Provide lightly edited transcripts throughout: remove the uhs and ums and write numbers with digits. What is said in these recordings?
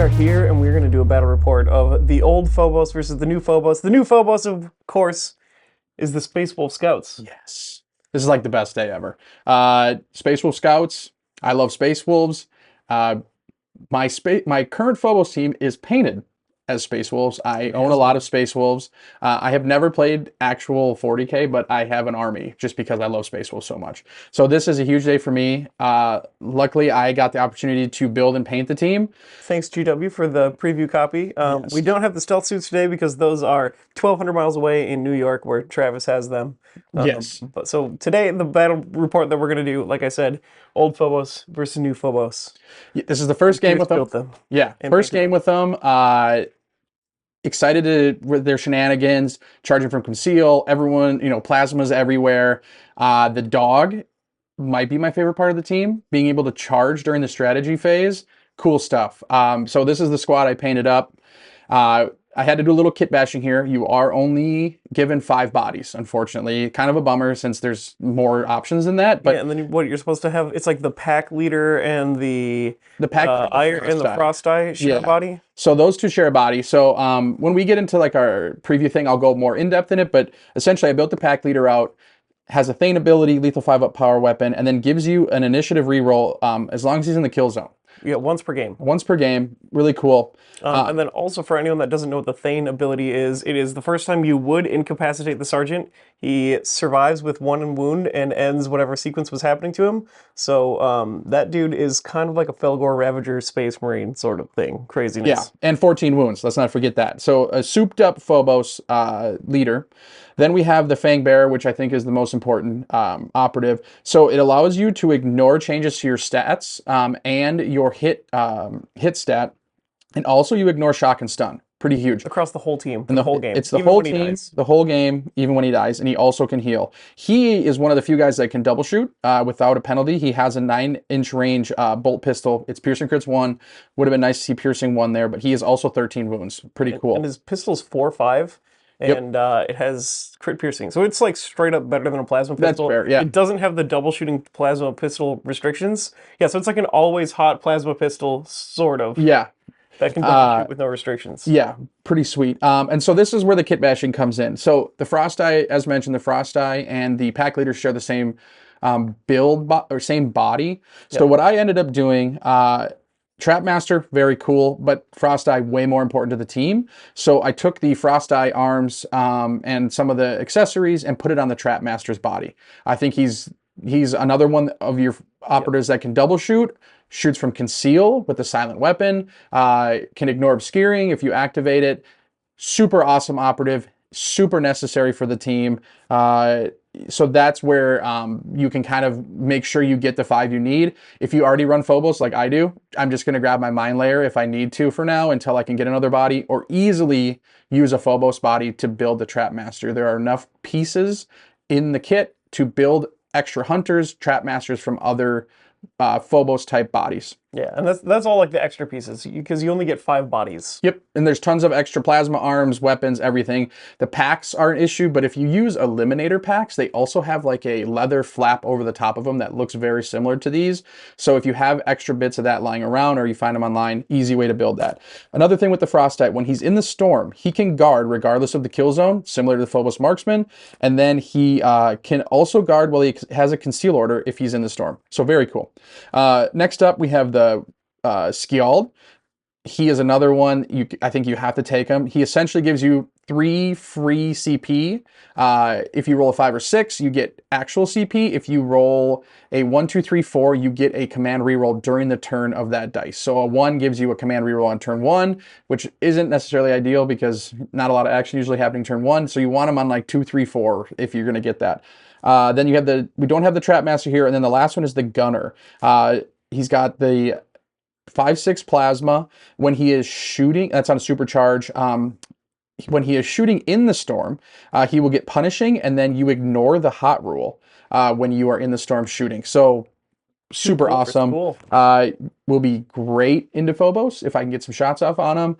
are here and we're going to do a battle report of the old Phobos versus the new Phobos. The new Phobos, of course, is the Space Wolf Scouts. Yes. This is like the best day ever. Space Wolf Scouts. I love Space Wolves. My current Phobos team is painted as Space Wolves. I own a lot of Space Wolves. I have never played actual 40K, but I have an army just because I love Space Wolves so much. So this is a huge day for me. Luckily, I got the opportunity to build and paint the team. Thanks, GW, for the preview copy. Yes. We don't have the stealth suits today because those are 1,200 miles away in New York where Travis has them. Yes. But so today, the battle report that we're going to do, like I said, old Phobos versus new Phobos. This is the first game with them. Yeah, first game with them. Excited with their shenanigans, charging from conceal. Everyone, plasmas everywhere. The dog might be my favorite part of the team. Being able to charge during the strategy phase, cool stuff. So this is the squad I painted up. I had to do a little kit bashing here. You are only given 5 bodies, unfortunately. Kind of a bummer since there's more options than that. But yeah, and then what you're supposed to have, it's like the pack leader and the pack iron and the frost eye share a body. So those two share a body. So when we get into like our preview thing, I'll go more in depth in it. But essentially, I built the pack leader out. Has a Thane ability, lethal 5-up power weapon, and then gives you an initiative reroll as long as he's in the kill zone. Yeah, once per game. Once per game. Really cool. And then also for anyone that doesn't know what the Thane ability is, it is the first time you would incapacitate the sergeant. He survives with 1 wound and ends whatever sequence was happening to him. So that dude is kind of like a Felgor Ravager Space Marine sort of thing. Craziness. Yeah, and 14 wounds. Let's not forget that. So a souped up Phobos leader. Then we have the Fang Bearer, which I think is the most important operative. So it allows you to ignore changes to your stats and your hit stat. And also you ignore shock and stun. Pretty huge. Across the whole team, the whole game. It's the whole team, the whole game, even when he dies. And he also can heal. He is one of the few guys that can double shoot without a penalty. He has a 9-inch range bolt pistol. It's piercing crits 1. Would have been nice to see piercing 1 there, but he is also 13 wounds. Pretty cool. And his pistol's 4.5. And it has crit piercing. So it's like straight up better than a plasma pistol. That's fair, yeah. It doesn't have the double shooting plasma pistol restrictions. Yeah, so it's like an always hot plasma pistol, sort of. Yeah. That can double shoot with no restrictions. Yeah, pretty sweet. And so this is where the kit bashing comes in. So the Frost Eye, as mentioned, the Frost Eye and the pack leader share the same build or same body. So what I ended up doing, Trapmaster, very cool, but Frost Eye way more important to the team. So I took the Frost Eye arms and some of the accessories and put it on the Trapmaster's body. I think he's another one of your operatives that can double shoot, shoots from conceal with the silent weapon, can ignore obscuring if you activate it. Super awesome operative, super necessary for the team. So that's where you can kind of make sure you get the 5 you need. If you already run Phobos like I do, I'm just going to grab my Mind Layer if I need to for now until I can get another body, or easily use a Phobos body to build the Trapmaster. There are enough pieces in the kit to build extra hunters, Trapmasters from other Phobos type bodies. Yeah, and that's all like the extra pieces because you only get 5 bodies. Yep, and there's tons of extra plasma arms, weapons, everything. The packs are an issue, but if you use Eliminator packs, they also have like a leather flap over the top of them that looks very similar to these. So if you have extra bits of that lying around or you find them online, easy way to build that. Another thing with the Frostite, when he's in the storm, he can guard regardless of the kill zone, similar to the Phobos Marksman, and then he can also guard while he has a conceal order if he's in the storm. So very cool. Next up, we have the Skjald. He is another one I think you have to take him. He essentially gives you 3 free CP. If you roll a 5 or 6, you get actual CP. If you roll a 1, 2, 3, 4, you get a command reroll during the turn of that dice. So a 1 gives you a command reroll on turn 1, which isn't necessarily ideal because not a lot of action usually happening turn 1. So you want him on like 2, 3, 4 if you're going to get that. Then you have we don't have the Trapmaster here, and then the last one is the Gunner. He's got the 5/6 plasma. When he is shooting, that's on a supercharge. When he is shooting in the storm, he will get punishing, and then you ignore the hot rule when you are in the storm shooting. So super awesome. Cool. Will be great into Phobos if I can get some shots off on him.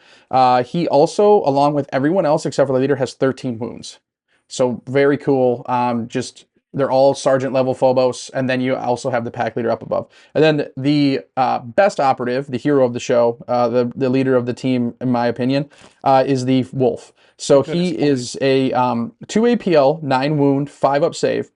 He also, along with everyone else except for the leader, has 13 wounds. So very cool. Just They're all sergeant level Phobos, and then you also have the pack leader up above. And then the best operative, the hero of the show, the leader of the team, in my opinion, is the Wolf. So Good he explain. is a 2 APL, 9 wound, 5 up save.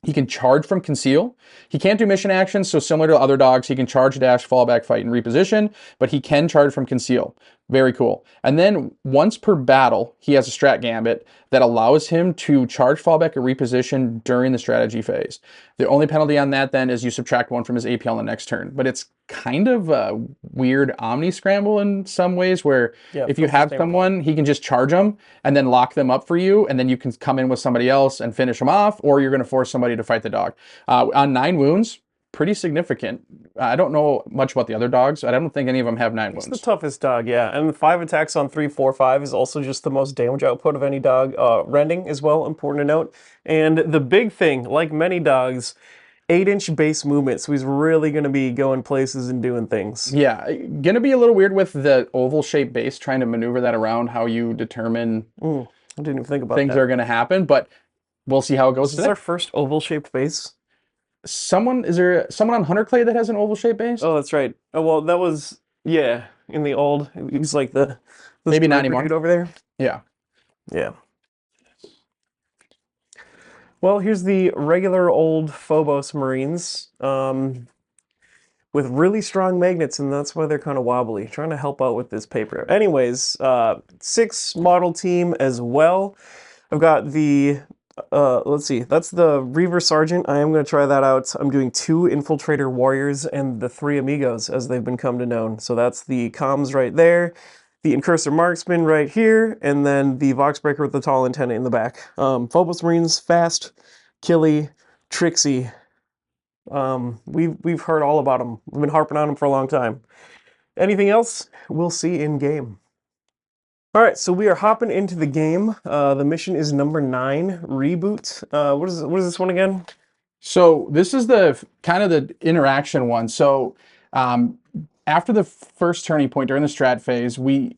He can charge from conceal. He can't do mission actions, so similar to other dogs, he can charge, dash, fall back, fight, and reposition, but he can charge from conceal. Very cool. And then once per battle, he has a strat gambit that allows him to charge, fall back, or reposition during the strategy phase. The only penalty on that then is you subtract 1 from his APL on the next turn. But it's kind of a weird omni scramble in some ways where Yeah, if you have someone, he can just charge them and then lock them up for you, and then you can come in with somebody else and finish them off, or you're going to force somebody to fight the dog. On 9 wounds, pretty significant. I don't know much about the other dogs. I don't think any of them have 9 It's wounds. the toughest dog, yeah. And 5 attacks on 3, 4, 5 is also just the most damage output of any dog. Rending as well, important to note. And the big thing, like many dogs, 8-inch base movement, so he's really going to be going places and doing things. Yeah, gonna be a little weird with the oval shaped base, trying to maneuver that around how you determine I didn't even think about things that. are gonna happen, but we'll see how it goes This is today. our first oval-shaped base. Is there someone on Hunter Clay that has an oval shaped base? Oh, that's right. Oh, well, that was, yeah, in the old, he's like the Maybe not sniper anymore. dude over there. Yeah. Yeah. Well, here's the regular old Phobos Marines with really strong magnets, and that's why they're kind of wobbly. Trying to help out with this paper. Anyways, 6 model team as well. I've got the, let's see, that's the Reaver Sergeant. I am going to try that out. I'm doing 2 Infiltrator Warriors and the 3 Amigos, as they've been come to known. So that's the comms right there, the Incursor Marksman right here, and then the Voxbreaker with the tall antenna in the back. Phobos Marines, fast, killy, tricksy. We've heard all about them. We've been harping on them for a long time. Anything else? We'll see in game. All right, so we are hopping into the game. The mission is number 9, reboot. What is this one again? So this is the kind of the interaction one. So after the first turning point during the strat phase, we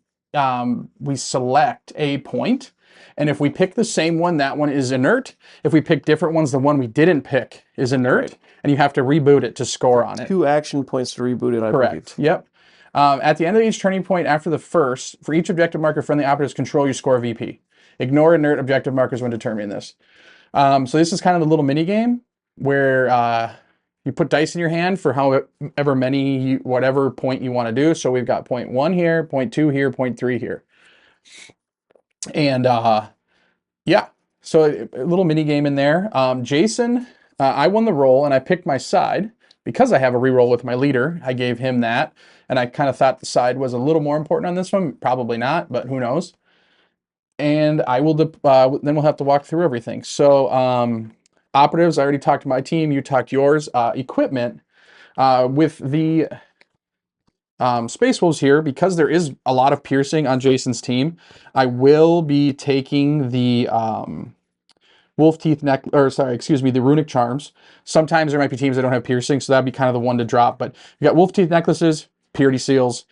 select a point, and if we pick the same one, that one is inert. If we pick different ones, the one we didn't pick is inert, Right. and you have to reboot it to score on it. 2 action points to reboot it, I Correct. believe. Yep. At the end of each turning point after the first, for each objective marker friendly operatives control, you score a VP. Ignore inert objective markers when determining this. So this is kind of a little mini game where you put dice in your hand for however many, whatever point you want to do. So we've got point 1 here, point 2 here, point 3 here. And yeah, so a little mini game in there. Jason, I won the roll and I picked my side. Because I have a reroll with my leader, I gave him that. And I kind of thought the side was a little more important on this one. Probably not, but who knows. And I will, then we'll have to walk through everything. So operatives, I already talked to my team. You talked yours. Equipment, with the Space Wolves here, because there is a lot of piercing on Jason's team, I will be taking the Wolf Teeth the Runic Charms. Sometimes there might be teams that don't have piercing, so that'd be kind of the one to drop. But you got Wolf Teeth necklaces, Purity Seals,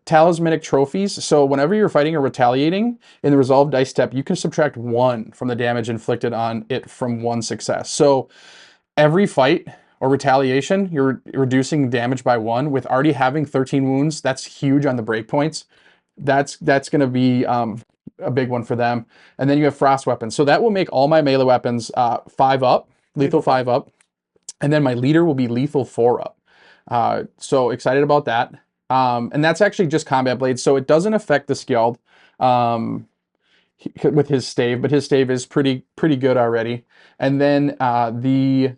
Talismanic Trophies. So whenever you're fighting or retaliating in the Resolve dice step, you can subtract 1 from the damage inflicted on it from 1 success. So every fight or retaliation, you're reducing damage by 1. With already having 13 wounds, that's huge on the breakpoints. That's going to be a big one for them. And then you have frost weapons. So that will make all my melee weapons 5 up, lethal 5 up. And then my leader will be lethal 4 up. So excited about that. And that's actually just combat blades. So it doesn't affect the Skjald with his stave, but his stave is pretty good already. And then the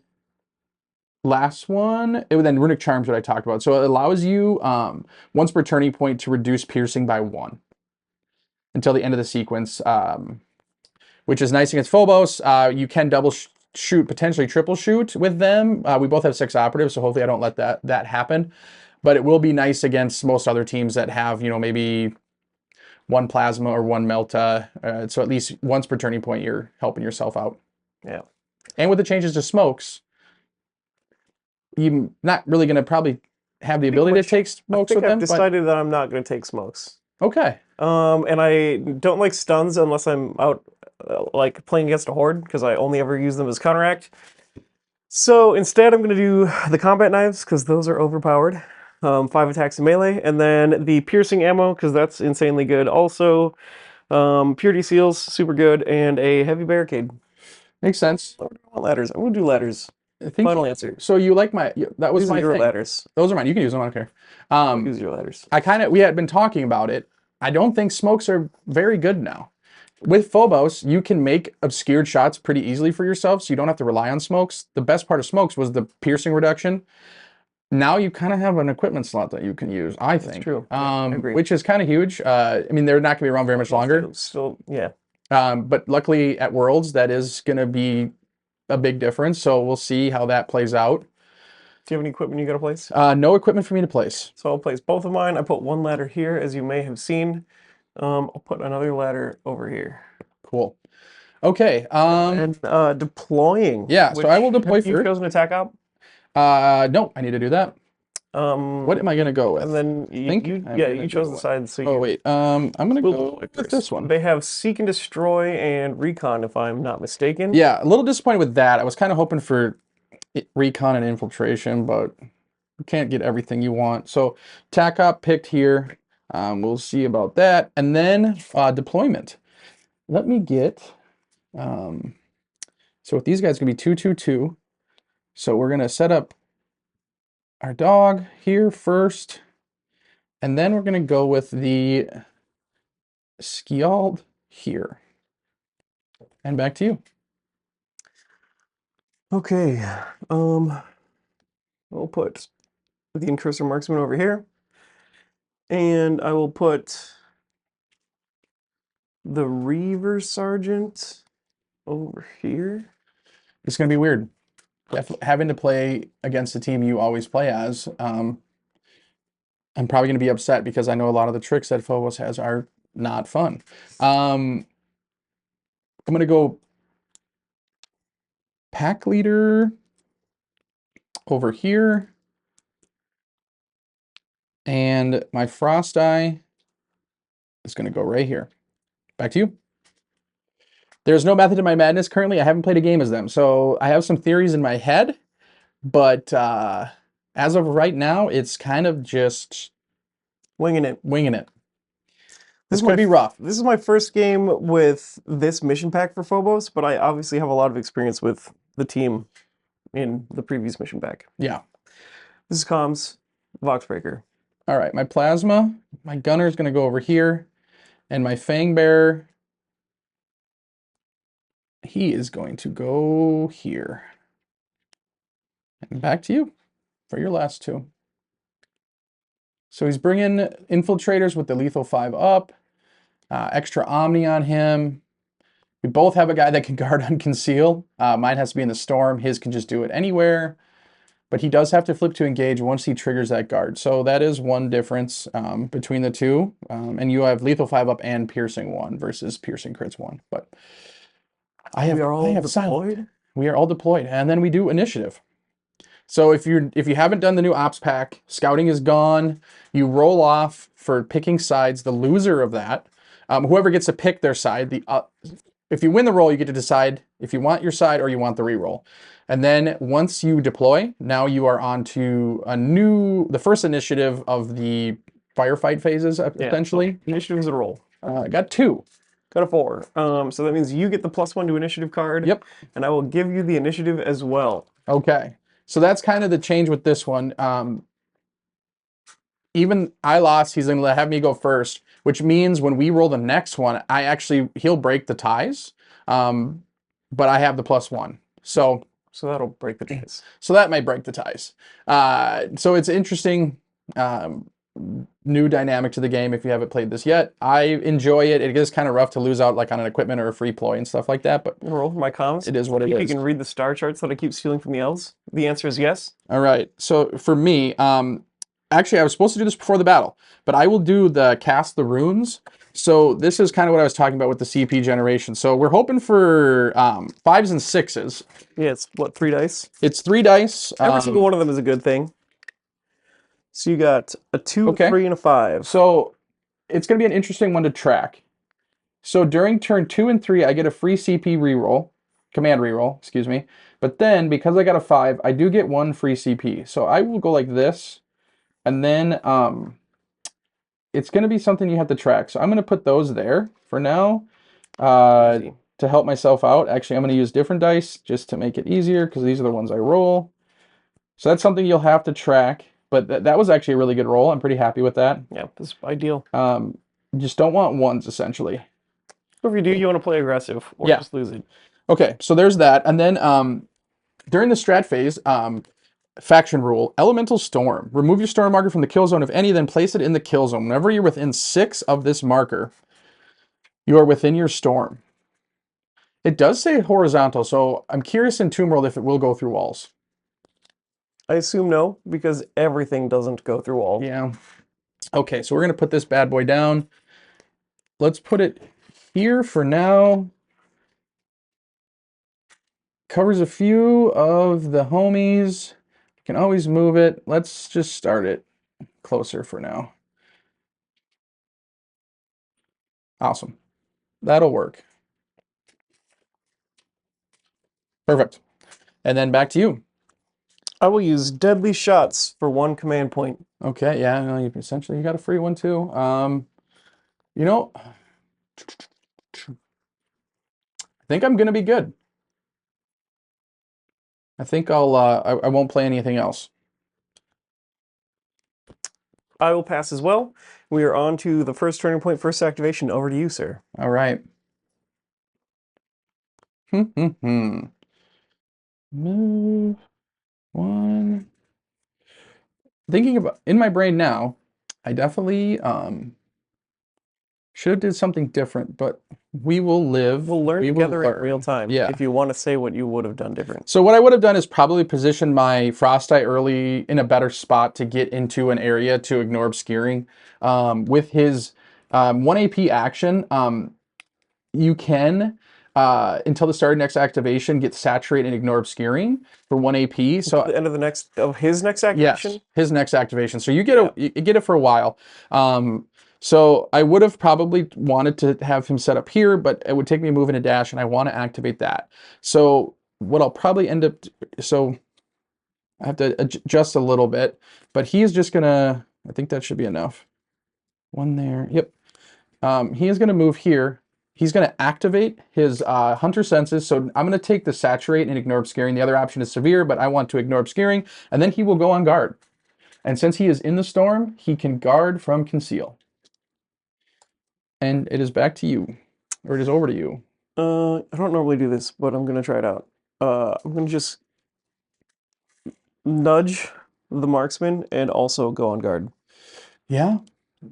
last one, then Runic Charms, what I talked about. So it allows you once per turning point to reduce piercing by 1 until the end of the sequence, which is nice against Phobos. You can double shoot, potentially triple shoot with them. We both have 6 operatives, so hopefully I don't let that happen. But it will be nice against most other teams that have, maybe 1 plasma or 1 melta. So at least once per turning point, you're helping yourself out. Yeah. And with the changes to smokes, you're not really going to probably have the ability to take smokes with them. I've decided that I'm not going to take smokes. Okay. And I don't like stuns unless I'm out like playing against a horde because I only ever use them as counteract. So instead, I'm going to do the combat knives because those are overpowered. 5 attacks in melee, and then the piercing ammo because that's insanely good. Also, purity seals, super good, and a heavy barricade. Makes sense. I want ladders. I'm going to do ladders. I think Final answer. so. You like that was These are my your thing. ladders. Those are mine. You can use them. I don't care. Use your ladders. We had been talking about it. I don't think smokes are very good now. With Phobos, you can make obscured shots pretty easily for yourself, so you don't have to rely on smokes. The best part of smokes was the piercing reduction. Now you kind of have an equipment slot that you can use, I think. That's true. Yeah, I agree. Which is kind of huge. I mean, they're not going to be around very much longer. Still, yeah. But luckily at Worlds, that is going to be a big difference. So we'll see how that plays out. Do you have any equipment you got to place? No equipment for me to place. So I'll place both of mine. I put one ladder here, as you may have seen. I'll put another ladder over here. Cool. Okay. And deploying. Yeah, so I will deploy have you first. chosen attack op? No, I need to do that. What am I gonna go with? And then you chose the side. So oh wait, I'm gonna go with this one. They have seek and destroy and recon, if I'm not mistaken. Yeah, a little disappointed with that. I was kind of hoping for recon and infiltration, but you can't get everything you want. So attack op picked here. We'll see about that, and then deployment. Let me get. So with these guys, gonna be 2-2-2. So we're gonna set up our dog here first, and then we're going to go with the Skjald here. And back to you. Okay. We'll put the incursor marksman over here. And I will put the Reaver Sergeant over here. It's going to be weird. Having to play against the team you always play as, I'm probably going to be upset because I know a lot of the tricks that Phobos has are not fun. I'm going to go pack leader over here. And my frost eye is going to go right here. Back to you. There's no method to my madness currently. I haven't played a game as them. So I have some theories in my head. But as of right now, it's kind of just winging it. Winging it. This could be rough. This is my first game with this mission pack for Phobos, but I obviously have a lot of experience with the team in the previous mission pack. Yeah. This is comms, Voxbreaker. All right, my plasma, my gunner is going to go over here, and my fang bearer, he is going to go here. And back to you for your last two. So he's bringing infiltrators with the lethal 5 up, extra omni on him. We both have a guy that can guard on conceal. Mine has to be in the storm. His can just do it anywhere. But he does have to flip to engage once he triggers that guard. So that is one difference between the two. And you have lethal 5 up and piercing 1 versus piercing crits 1. But I have deployed. silent. We are all deployed. And then we do initiative. So if you haven't done the new ops pack, scouting is gone. You roll off for picking sides. The loser of that, whoever gets to pick their side, if you win the roll, you get to decide if you want your side or you want the reroll. And then once you deploy, now you are on to the first initiative of the firefight phases, essentially. Initiative is a roll. I got 2. Got a 4. So that means you get the +1 to initiative card. Yep. And I will give you the initiative as well. Okay. So that's kind of the change with this one. Even I lost, he's going to have me go first, which means when we roll the next one, he'll break the ties, but I have the +1. So that'll break the ties. So that might break the ties. So it's interesting new dynamic to the game if you haven't played this yet. I enjoy it. It is kind of rough to lose out like on an equipment or a free ploy and stuff like that, but roll for my comms. It is what it is. You can read the star charts that I keep stealing from the elves. The answer is yes. All right. So for me, actually I was supposed to do this before the battle, but I will do the cast the runes. So this is kind of what I was talking about with the CP generation. So we're hoping for 5s and 6s. Yeah, it's what, 3 dice? It's 3 dice. Every single one of them is a good thing. So you got a 2, 3, and a 5. So it's going to be an interesting one to track. So during turn 2 and 3, I get a free CP reroll, command reroll, excuse me. But then because I got a 5, I do get 1 free CP. So I will go like this, and then it's going to be something you have to track. So I'm going to put those there for now Easy. to help myself out. Actually, I'm going to use different dice just to make it easier because these are the ones I roll. So that's something you'll have to track. But that was actually a really good roll. I'm pretty happy with that. Yeah, this is ideal. You just don't want ones, essentially. So if you do, you want to play aggressive or Yeah. just lose it. Okay, so there's that. And then during the strat phase, faction rule, Elemental Storm. Remove your storm marker from the kill zone, if any, then place it in the kill zone. Whenever you're within 6 of this marker, you are within your storm. It does say horizontal, so I'm curious in Tomb World if it will go through walls. I assume no, because everything doesn't go through walls. Yeah. Okay, so we're going to put this bad boy down. Let's put it here for now. Covers a few of the homies. Can always move it. Let's just start it closer for now. Awesome. That'll work. Perfect. And then back to you. I will use deadly shots for 1 command point. Okay, yeah, no, essentially you got a free one too. You know, I think I'm gonna be good. I think I won't play anything else. I will pass as well. We are on to the first turning point, first activation. Over to you, sir. All right. Move one. Thinking about in my brain now, I definitely should have did something different, but we will live. We'll learn We will together in real time. Yeah. If you want to say what you would have done different. So what I would have done is probably position my Frost Eye early in a better spot to get into an area to ignore obscuring. With his 1 AP action, you can, until the start of next activation, get Saturate and Ignore Obscuring for 1 AP. So At the end of his next activation? yes, his next activation. So you get you get it for a while. So I would have probably wanted to have him set up here, but it would take me a move and a dash, and I want to activate that. So what I'll probably end up, so I have to adjust a little bit, but he is just gonna, I think that should be enough. One there, yep. He is gonna move here. He's gonna activate his Hunter Senses, so I'm gonna take the Saturate and Ignore Obscuring. The other option is Severe, but I want to Ignore Obscuring, and then he will go on guard. And since he is in the storm, he can guard from Conceal. And it is back to you, or it is over to you. I don't normally do this, but I'm gonna try it out. I'm gonna just nudge the marksman and also go on guard. Yeah,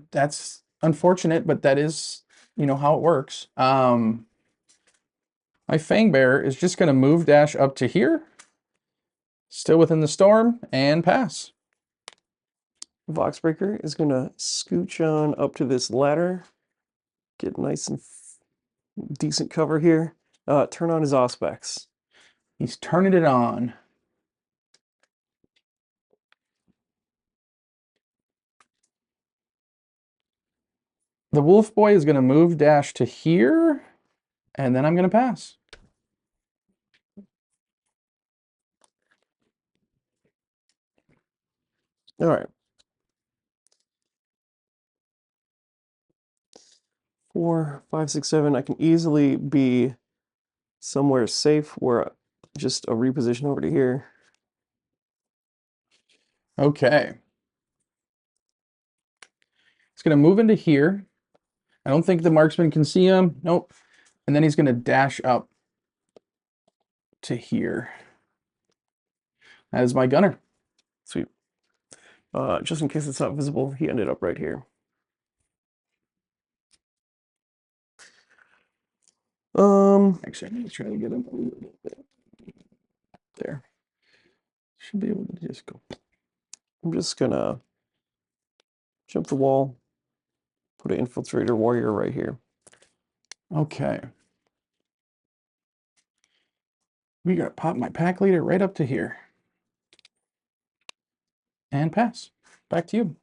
that's unfortunate, but that is, how it works. My Fang Bear is just going to move dash up to here, still within the storm, and pass. Voxbreaker is gonna scooch on up to this ladder, get nice and decent cover here. Turn on his Auspex. He's turning it on. The Wolf Boy is going to move dash to here, and then I'm going to pass. All right. 4, 5, 6, 7. I can easily be somewhere safe where just a reposition over to here. Okay. He's going to move into here. I don't think the marksman can see him. Nope. And then he's going to dash up to here. That is my gunner. Sweet. Just in case it's not visible, he ended up right here. Actually, I need to try to get him a little bit there. Should be able to just go. I'm just gonna jump the wall, put an infiltrator warrior right here. Okay. We got to pop my pack leader right up to here. And pass. Back to you.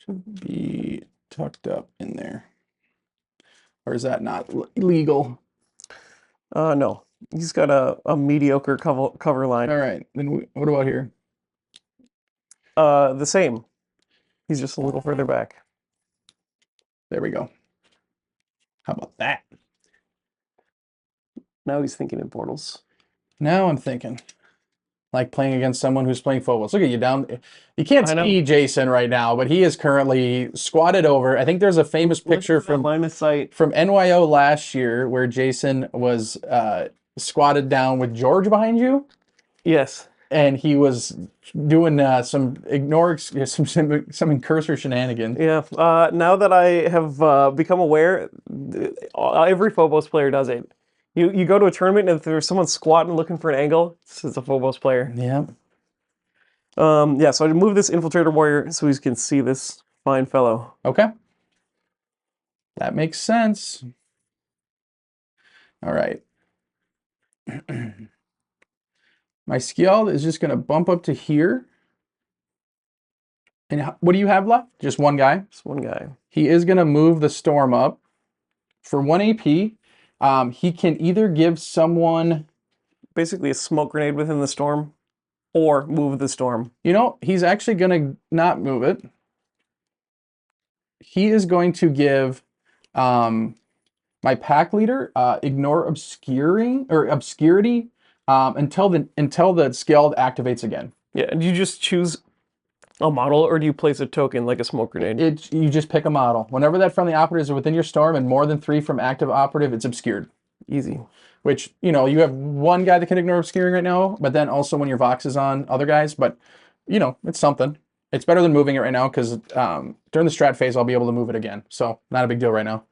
Should be tucked up in there. Or is that not legal? No. He's got a mediocre cover line. All right. Then what about here? The same. He's just a little further back. There we go. How about that? Now he's thinking in portals. Now I'm thinking. Like playing against someone who's playing Phobos. Look at you down. You can't see Jason right now, but he is currently squatted over. I think there's a famous picture from line of sight from NYO last year where Jason was squatted down with George behind you. Yes. And he was doing some incursor shenanigans. Yeah. Now that I have become aware, every Phobos player does it. You go to a tournament and if there's someone squatting looking for an angle, it's a Phobos player. Yeah. Yeah, so I move this Infiltrator Warrior so we can see this fine fellow. Okay. That makes sense. All right. My Skjald is just going to bump up to here. And what do you have left? Just one guy? Just one guy. He is going to move the Storm up. For 1 AP, he can either give someone... basically a smoke grenade within the storm, or move the storm. You know, he's actually going to not move it. He is going to give my pack leader ignore obscuring or obscurity until the Skjald activates again. Yeah, and you just choose a model, or do you place a token like a smoke grenade? You just pick a model. Whenever that friendly operative is within your storm and more than 3 from active operative, it's obscured. Easy. Which, you know, you have one guy that can ignore obscuring right now, but then also when your Vox is on, other guys. But, you know, it's something. It's better than moving it right now because during the strat phase, I'll be able to move it again. So, not a big deal right now.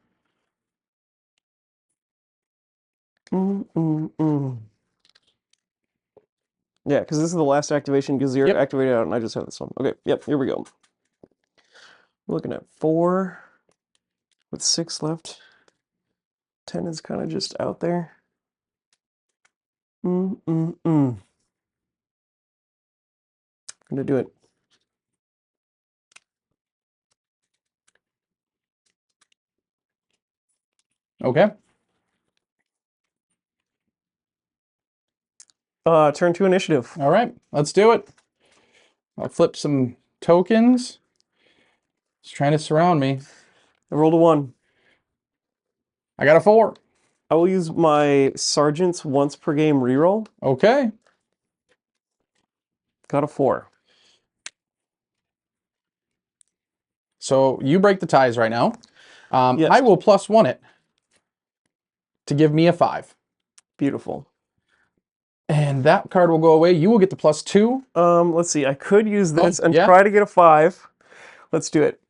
Yeah, because this is the last activation because you're activated out and I just have this one. Okay, yep, here we go. We're looking at 4 with 6 left. 10 is kind of just out there. Gonna do it. Okay. Turn to initiative. All right, let's do it. I'll flip some tokens. It's trying to surround me. I rolled a 1. I got a 4. I will use my Sergeant's once per game reroll. Okay. Got a 4. So you break the ties right now. Yes. I will +1 it to give me a 5. Beautiful. And that card will go away. You will get the +2. Let's see. I could use this and try to get a 5. Let's do it.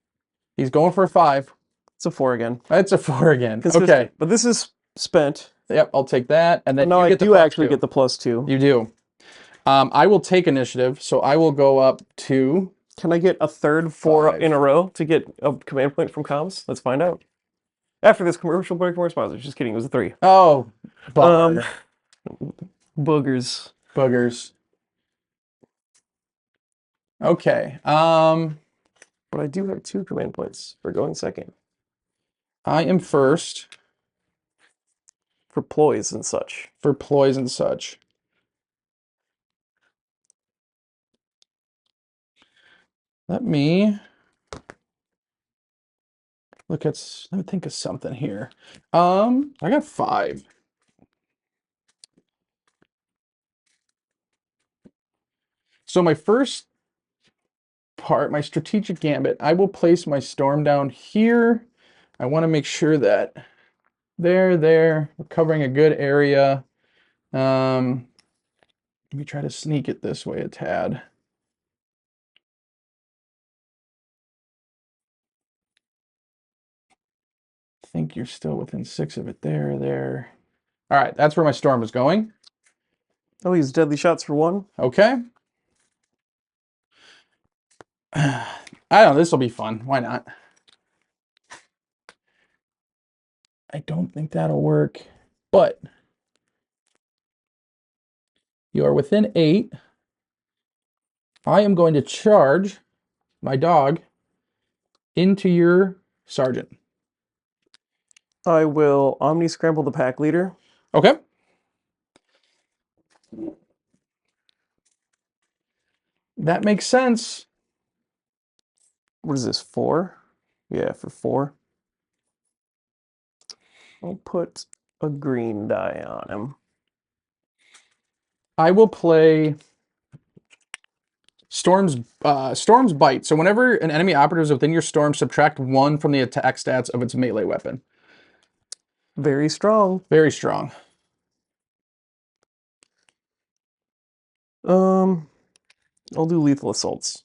He's going for a 5. It's a 4 again. It's a 4 again. Consistent. Okay. But this is spent. Yep, I'll take that. And then no, you get I do actually get the +2. You do. I will take initiative, so I will go up to... Can I get a third 4 in a row to get a command point from comms? Let's find out. After this commercial break from our sponsors. Just kidding, it was a 3. Oh, bummer. Boogers. Boogers. Okay. But I do have 2 command points for going second. I am first. For ploys and such. For ploys and such. Let me look at, let me think of something here. I got 5. So my first part, my strategic gambit, I will place my storm down here. I want to make sure that we're covering a good area. Let me try to sneak it this way a tad. I think you're still within 6 of it. There. All right, that's where my storm is going. I'll use deadly shots for 1. Okay. I don't know, this will be fun. Why not? I don't think that'll work, but you are within 8. I am going to charge my dog into your sergeant. I will Omni Scramble the pack leader. Okay. That makes sense. What is this, 4? Yeah, for 4. I'll put a green die on him. I will play Storm's Bite. So whenever an enemy operative is within your storm, subtract 1 from the attack stats of its melee weapon. Very strong. Very strong. I'll do lethal assaults.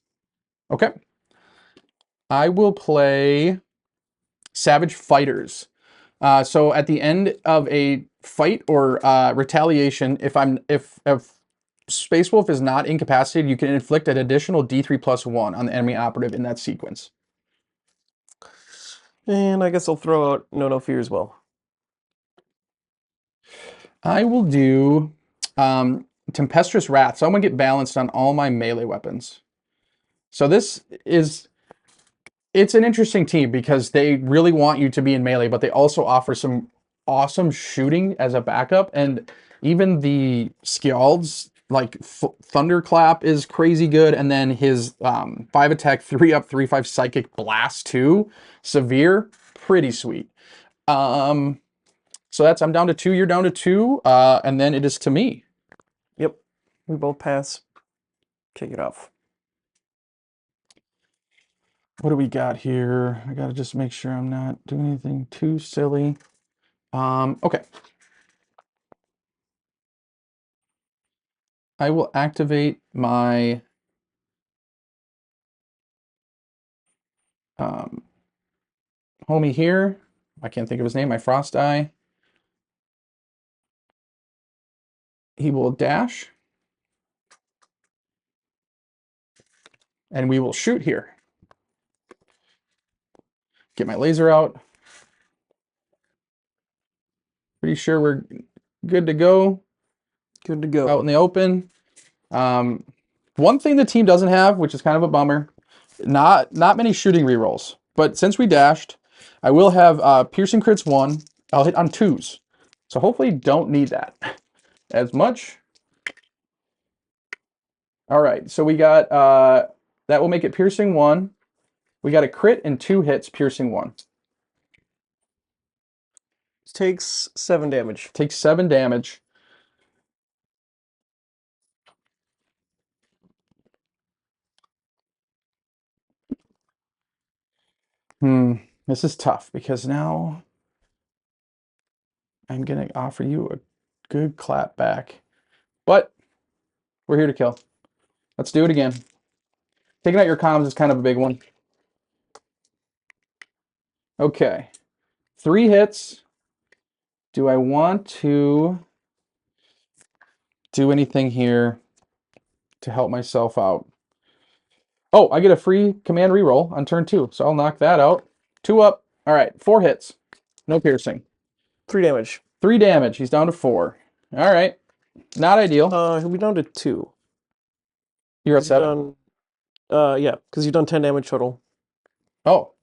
Okay. I will play Savage Fighters. So at the end of a fight or retaliation, if Space Wolf is not incapacitated, you can inflict an additional D3+1 on the enemy operative in that sequence. And I guess I'll throw out No Fear as well. I will do Tempestuous Wrath. So I'm going to get balanced on all my melee weapons. So it's an interesting team because they really want you to be in melee, but they also offer some awesome shooting as a backup. And even the Skjalds, like Thunderclap is crazy good. And then his 5 attack, 3-up, 3/5 Psychic Blast 2, Severe, pretty sweet. So I'm down to 2, you're down to 2, and then it is to me. Yep, we both pass. Kick it off. What do we got here? I gotta just make sure I'm not doing anything too silly. Okay. I will activate my homie here. I can't think of his name, my Frost Eye. He will dash. And we will shoot here. Get my laser out. Pretty sure we're good to go. Good to go. Out in the open. One thing the team doesn't have, which is kind of a bummer, not many shooting rerolls. But since we dashed, I will have piercing crits 1. I'll hit on 2s. So hopefully don't need that as much. All right, so we got, that will make it piercing 1. We got a crit and 2 hits, piercing 1. Takes 7 damage. Takes 7 damage. This is tough because now I'm going to offer you a good clap back. But we're here to kill. Let's do it again. Taking out your comms is kind of a big one. Okay. 3 hits. Do I want to do anything here to help myself out? Oh, I get a free command reroll on turn 2, so I'll knock that out. 2 up. All right, 4 hits. No piercing. 3 damage. 3 damage. He's down to 4. All right. Not ideal. He'll be down to 2. You're at 7? Yeah, because you've done 10 damage total. Oh.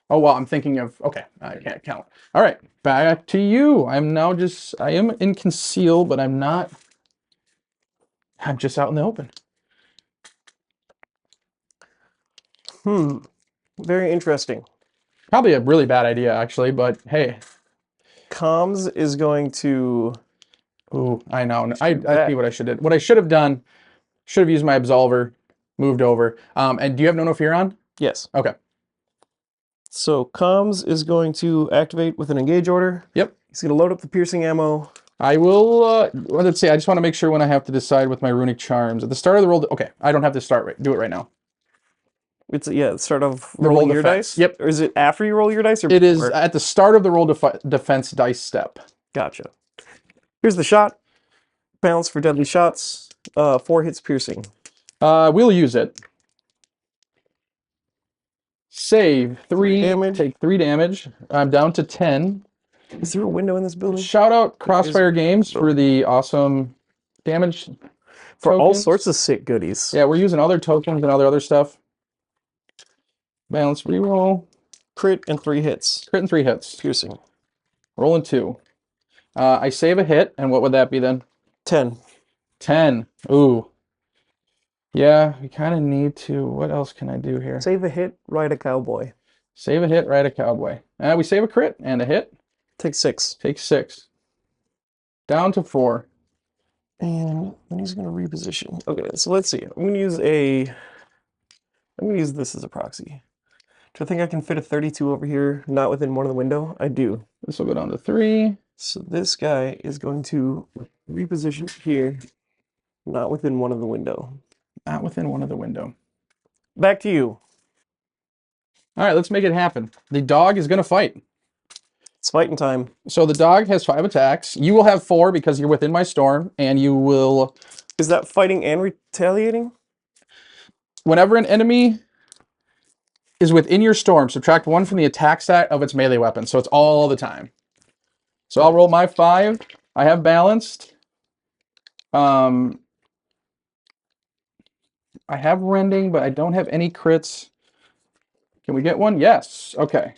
Oh, well, I'm thinking of... Okay, I can't count. All right, back to you. I am in conceal, but I'm not... I'm just out in the open. Very interesting. Probably a really bad idea, actually, but hey. Comms is going to... Ooh, I know. I see what I should have did. What I should have done, should have used my Absolver, moved over. And do you have No Fear on? Yes. Okay. So comms is going to activate with an engage order. Yep. He's going to load up the piercing ammo. I will, let's see, I just want to make sure when I have to decide with my runic charms. At the start of the roll, okay, I don't have to do it right now. It's, yeah, start of The rolling roll your defense. dice? Yep. Or is it after you roll your dice? Or it is before? at the start of the roll defense dice step. Gotcha. Here's the shot. Balance for deadly shots. 4 hits piercing. We'll use it. Save 3 damage. Take 3 damage. I'm down to 10. Is there a window in this building? Shout out Crossfire Games for the awesome damage for all tokens. sorts of sick goodies. Yeah, we're using other tokens and other stuff. Balance reroll. Crit and 3 hits. Crit and 3 hits. Piercing. Rolling 2. I save a hit, and what would that be then? 10. 10. Ooh. Yeah, we kind of need to. What else can I do here? Save a hit, ride a cowboy. Save a hit, ride a cowboy. We save a crit and a hit. Take 6. Take 6. Down to 4. And then he's going to reposition. Okay, so let's see. I'm going to use this as a proxy. Do I think I can fit a 32 over here, not within one of the window? I do. This will go down to 3. So this guy is going to reposition here, not within one of the window. Not within one of the window. Back to you. All right, let's make it happen. The dog is going to fight. It's fighting time. So the dog has 5 attacks. You will have 4 because you're within my storm, and you will... Is that fighting and retaliating? Whenever an enemy is within your storm, subtract 1 from the attack stat of its melee weapon. So it's all the time. So I'll roll my 5. I have balanced. I have rending, but I don't have any crits. Can we get one? Yes. Okay.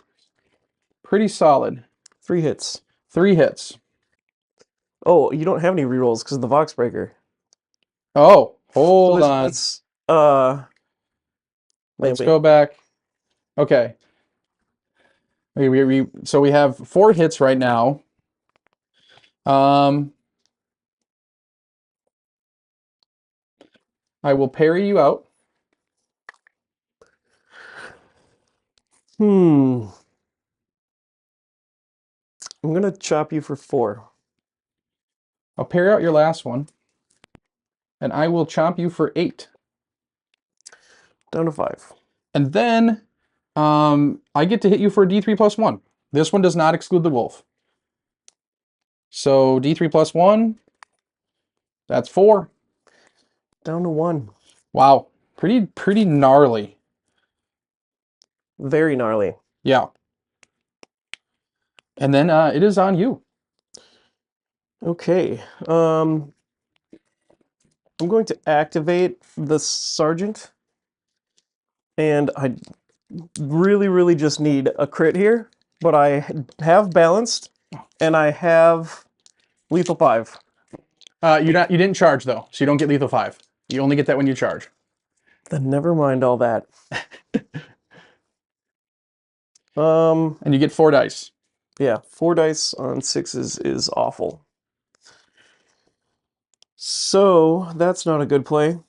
Pretty solid. 3 hits. 3 hits. Oh, you don't have any rerolls because of the Vox Breaker. Oh, hold on. Let's Let's go back. Okay. So we have 4 hits right now. I will parry you out. I'm gonna chop you for 4. I'll parry out your last one. And I will chomp you for 8. Down to 5. And then I get to hit you for a D3 plus 1. This one does not exclude the wolf. So D3 plus 1, that's 4. Down to 1. Wow, pretty gnarly. Very gnarly. Yeah. And then it is on you. Okay. I'm going to activate the sergeant. And I really just need a crit here, but I have balanced and I have lethal 5. You didn't charge though, so you don't get lethal 5. You only get that when you charge. Then never mind all that. And you get 4 dice. Yeah, 4 dice on 6s is awful. So that's not a good play.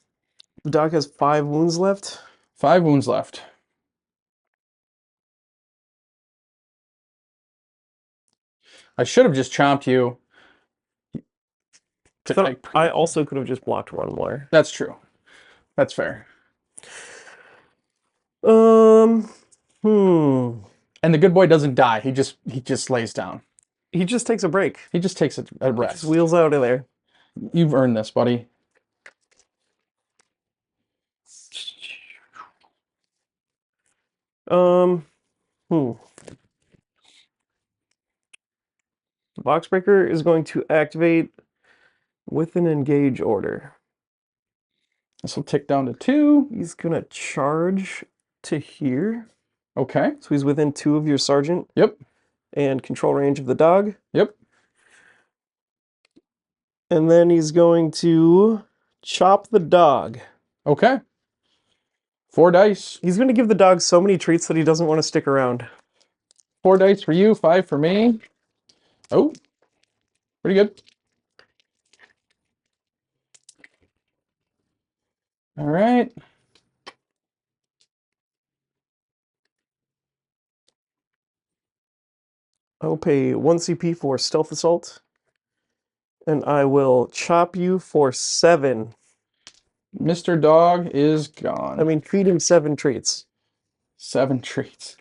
The dog has 5 wounds left. 5 wounds left. I should have just chomped you. I also could have just blocked one more. That's true. That's fair. And the good boy doesn't die. He just lays down. He just takes a break. He just takes a rest. Just wheels out of there. You've earned this, buddy. The Boxbreaker is going to activate with an engage order. This will tick down to 2. He's gonna charge to here. Okay. So he's within 2 of your sergeant. Yep. And control range of the dog. Yep. And then he's going to chop the dog. Okay. 4 dice. He's going to give the dog so many treats that he doesn't want to stick around. 4 dice for you, 5 for me. Oh, pretty good. All right. I'll pay 1 CP for stealth assault. And I will chop you for 7. Mr. Dog is gone. I mean, feed him 7 treats. 7 treats.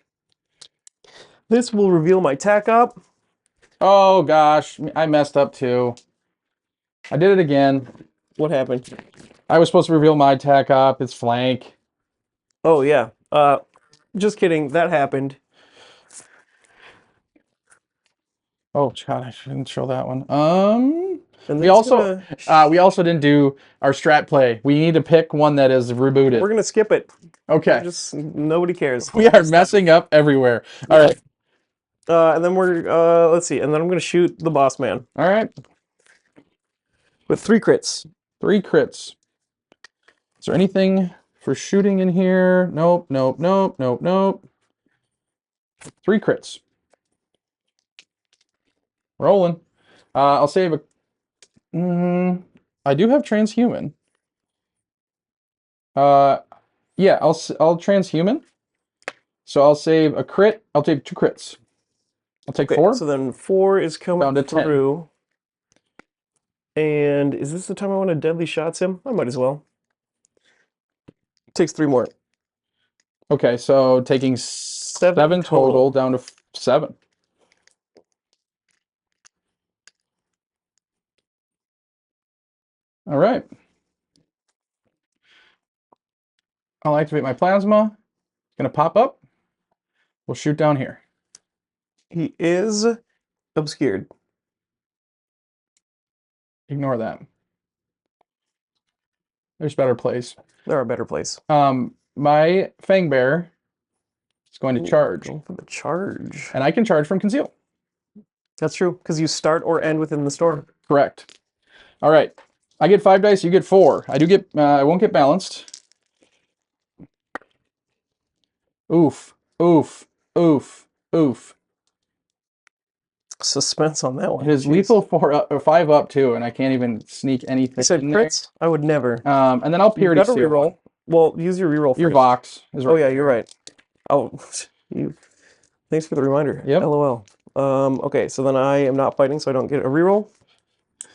This will reveal my tac op. Oh gosh, I messed up too. I did it again. What happened? I was supposed to reveal my tac op. It's flank. Oh yeah. Just kidding. That happened. Oh god, I shouldn't show that one. And We then it's also gonna. we also didn't do our strat play. We need to pick one that is rebooted. We're gonna skip it. Okay. Just nobody cares. We are messing up everywhere. All right. And then we're let's see. And then I'm gonna shoot the boss man All right. with 3 crits. 3 crits. Is there anything for shooting in here? Nope, nope, nope, nope, nope. 3 crits. Rolling. I'll save a. I do have transhuman. Yeah, I'll transhuman. So I'll save a crit. I'll take 2 crits. I'll take 4. So then 4 is coming Down to 10. through. And is this the time I want to deadly shots him? I might as well. Takes 3 more. Okay, so taking 7 total down to 7. All right. I'll activate my plasma. It's gonna pop up. We'll shoot down here. He is obscured. Ignore that. There's better plays. There are better plays. My Fang Bear is going to charge. Go for the charge. And I can charge from conceal. That's true, because you start or end within the storm. Correct. All right. I get 5 dice, you get 4. I do get I won't get balanced. Oof. Oof. Oof. Oof. Suspense on that one. It is lethal 5 up too, and I can't even sneak anything. You said in crits? I would never. And then I'll purity seal. Reroll. Well, use your reroll first. Your Vox is right. Oh yeah, you're right. Oh, you. Thanks for the reminder. Yep. LOL. Okay, so then I am not fighting, so I don't get a reroll.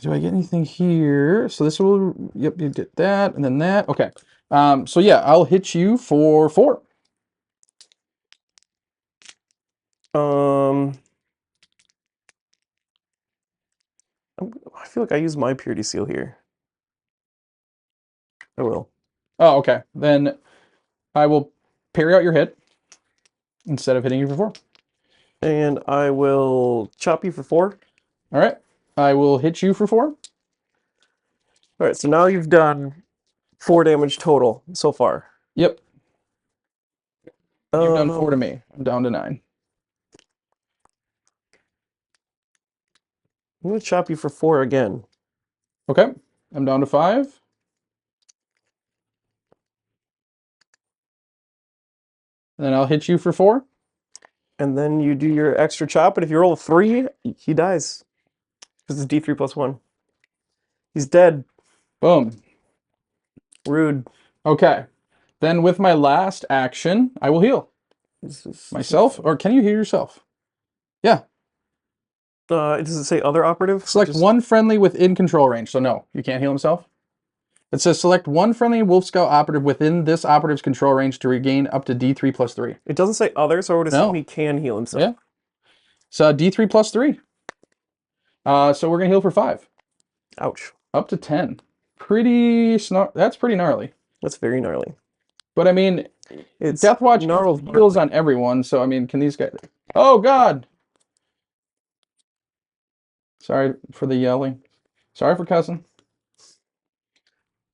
Do I get anything here? So this will. Yep, you get that, and then that. Okay. So yeah, I'll hit you for 4. I feel like I use my purity seal here. I will. Oh, okay. Then I will parry out your hit instead of hitting you for 4. And I will chop you for 4. All right. I will hit you for 4. All right, so now you've done 4 damage total so far. Yep. You've done 4 to me. I'm down to 9. I'm going to chop you for 4 again. Okay. I'm down to 5. And then I'll hit you for 4. And then you do your extra chop, and if you roll a 3, he dies. Because it's D3 plus 1. He's dead. Boom. Rude. Okay. Then with my last action, I will heal myself. Or can you heal yourself? Yeah. Does it say other operative? Select one friendly within control range. So no, you can't heal himself. It says select one friendly Wolf Scout operative within this operative's control range to regain up to D3 plus 3. It doesn't say other, so I would assume he can heal himself. Yeah. So D3 plus 3. So we're going to heal for 5. Ouch. Up to 10. That's pretty gnarly. That's very gnarly. But I mean, it's Deathwatch heals on everyone, so I mean, can these guys... Oh, God! Sorry for the yelling. Sorry for cussing.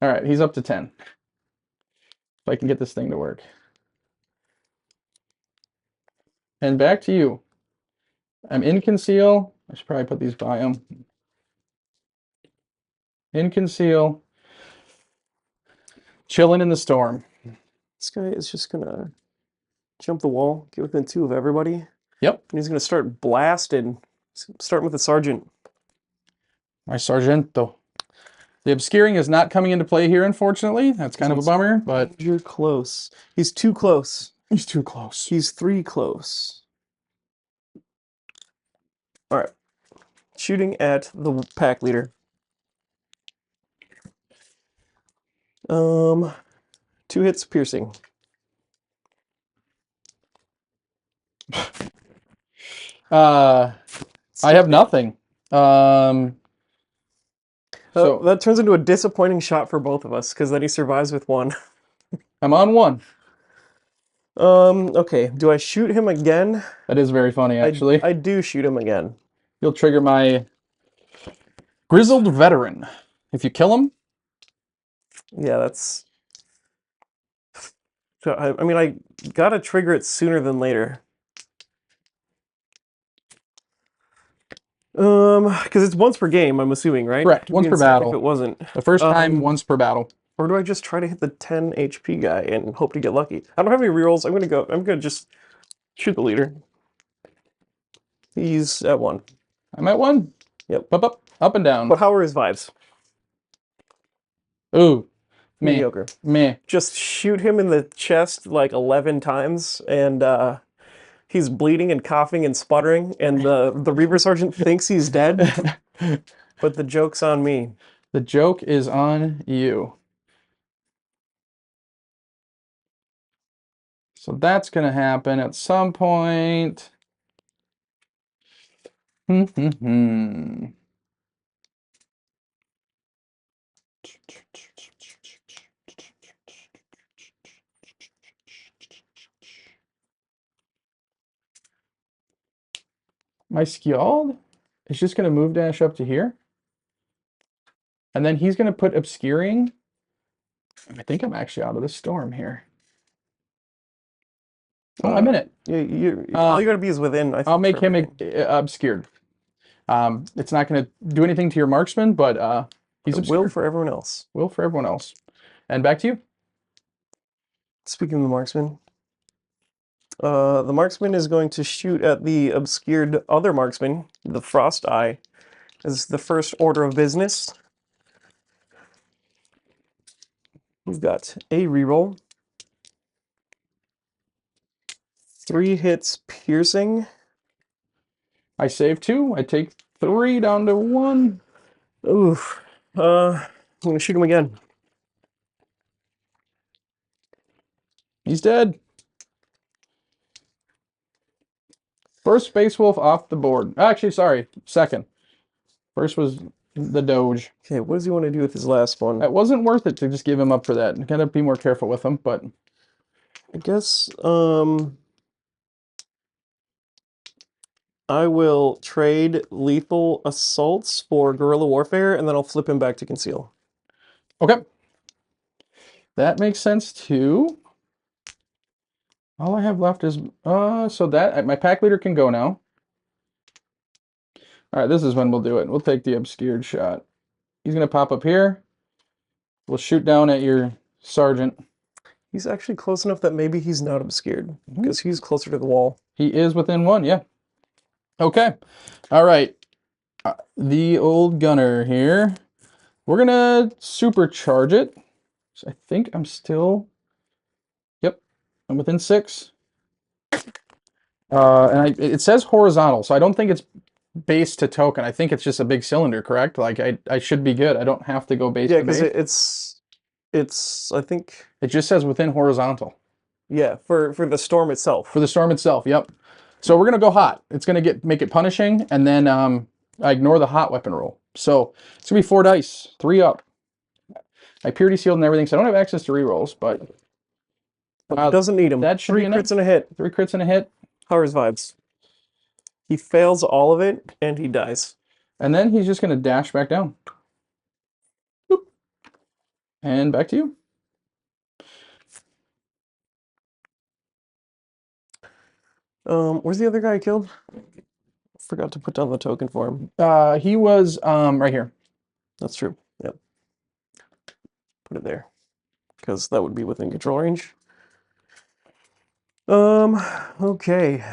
All right, he's up to 10. If I can get this thing to work. And back to you. I'm in conceal. I should probably put these by him. In conceal. Chilling in the storm. This guy is just gonna jump the wall, get within 2 of everybody. Yep. And he's gonna start blasting. Starting with the sergeant. My Sargento. The obscuring is not coming into play here, unfortunately. That's kind of a bummer, but... You're close. He's too close. He's too close. He's 3 close. All right. Shooting at the pack leader. 2 hits piercing. I have nothing. So that turns into a disappointing shot for both of us, because then he survives with 1. I'm on 1. Okay. Do I shoot him again? That is very funny, actually. I do shoot him again. You'll trigger my Grizzled Veteran. If you kill him, Yeah, that's. So, I mean, I gotta trigger it sooner than later. Because it's once per game, I'm assuming, right? correct. It'd be Once per insane if battle. it wasn't. The first time, once per battle. Or do I just try to hit the 10 HP guy and hope to get lucky? I don't have any rerolls. I'm gonna just shoot the leader. He's at 1. I'm at 1. Yep. Up and down. But how are his vibes? Ooh. Meh. Mediocre. Meh. Just shoot him in the chest like 11 times, and he's bleeding and coughing and sputtering, and the Reaver Sergeant thinks he's dead, but the joke's on me. The joke is on you. So that's going to happen at some point. My Skjald is just going to move dash up to here. And then he's going to put Obscuring. I think I'm actually out of the storm here. Oh, I'm in it. Yeah, all you gotta be is within. I think, I'll make him obscured. It's not going to do anything to your marksman, but he's obscured. Will for everyone else. Will for everyone else. And back to you. Speaking of the marksman, the marksman is going to shoot at the obscured other marksman, the Frost Eye, as the first order of business. We've got a reroll. 3 hits piercing. I save 2. I take 3 down to 1. Oof. I'm gonna shoot him again. He's dead. First Space Wolf off the board. Actually, sorry, second. First was the Doge. Okay, what does he want to do with his last one? It wasn't worth it to just give him up for that. You gotta be more careful with him, but I guess I will trade lethal assaults for guerrilla warfare, and then I'll flip him back to conceal. okay. That makes sense too. All I have left is so that my pack leader can go now. All right, this is when we'll do it. We'll take the obscured shot. He's gonna pop up here. We'll shoot down at your sergeant. He's actually close enough that maybe he's not obscured, because he's closer to the wall. He is within 1, yeah. Okay. All right. The old gunner here. We're gonna supercharge it. So I think I'm still. Yep, I'm within 6. And it says horizontal, so I don't think it's base to token. I think it's just a big cylinder, correct? Like I should be good. I don't have to go base to base. Yeah, because it's I think it just says within horizontal. Yeah, for the storm itself. For the storm itself, yep. So we're gonna go hot. It's gonna make it punishing, and then I ignore the hot weapon roll. So it's gonna be 4 dice, 3 up. I purity sealed and everything, so I don't have access to rerolls, but doesn't need them. That should 3 be crits and a hit. 3 crits and a hit. How are his vibes? He fails all of it, and he dies. And then he's just gonna dash back down. Boop. And back to you. Where's the other guy I killed? Forgot to put down the token for him. He was right here. That's true. Yep. Put it there, because that would be within control range. Okay.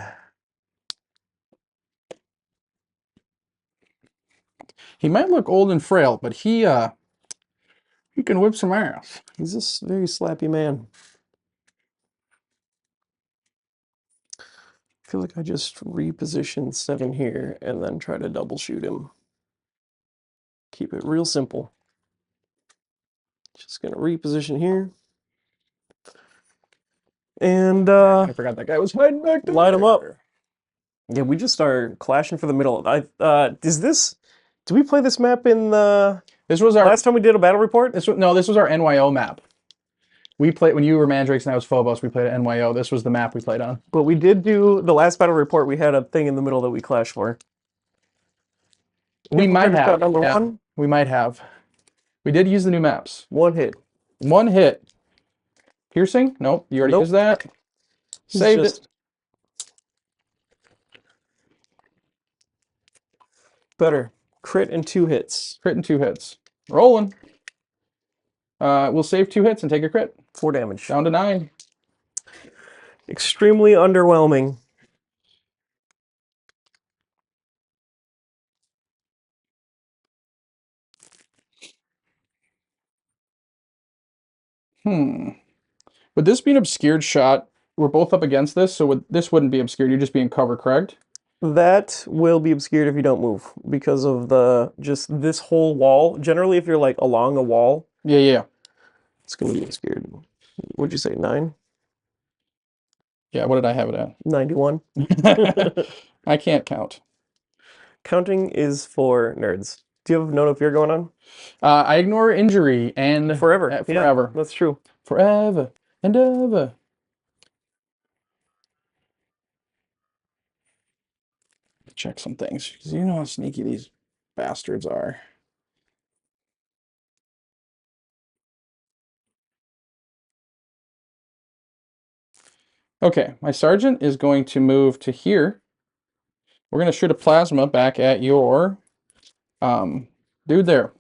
He might look old and frail, but he can whip some ass. He's a very slappy man. I feel like I just reposition 7 here and then try to double shoot him. Keep it real simple. Just gonna reposition here. And I forgot that guy was hiding back there. Light him up. Yeah, we just are clashing for the middle. Do we play this map in the This was our last time we did a battle report? this was our NYO map. We played when you were Mandrakes and I was Phobos. We played at NYO. This was the map we played on. But we did do the last battle report. We had a thing in the middle that we clashed for. We might have number yeah. 1. We might have. We did use the new maps. 1 hit. 1 hit. Piercing? Nope. You already Nope. used that. He's Saved just it. better. Crit and 2 hits. Crit and 2 hits. Rolling. We'll save 2 hits and take a crit. 4 damage. Down to 9. Extremely underwhelming. Would this be an obscured shot? We're both up against this, so this wouldn't be obscured. You'd just be in cover, correct? That will be obscured if you don't move because of just this whole wall. Generally, if you're like along a wall, Yeah. it's going to be obscured. What'd you say, 9? Yeah, what did I have it at? 91. I can't count. Counting is for nerds. Do you have no fear going on? I ignore injury and Forever. forever. Yeah, that's true. Forever and ever. Check some things because you know how sneaky these bastards are. Okay, my sergeant is going to move to here. We're going to shoot a plasma back at your dude there.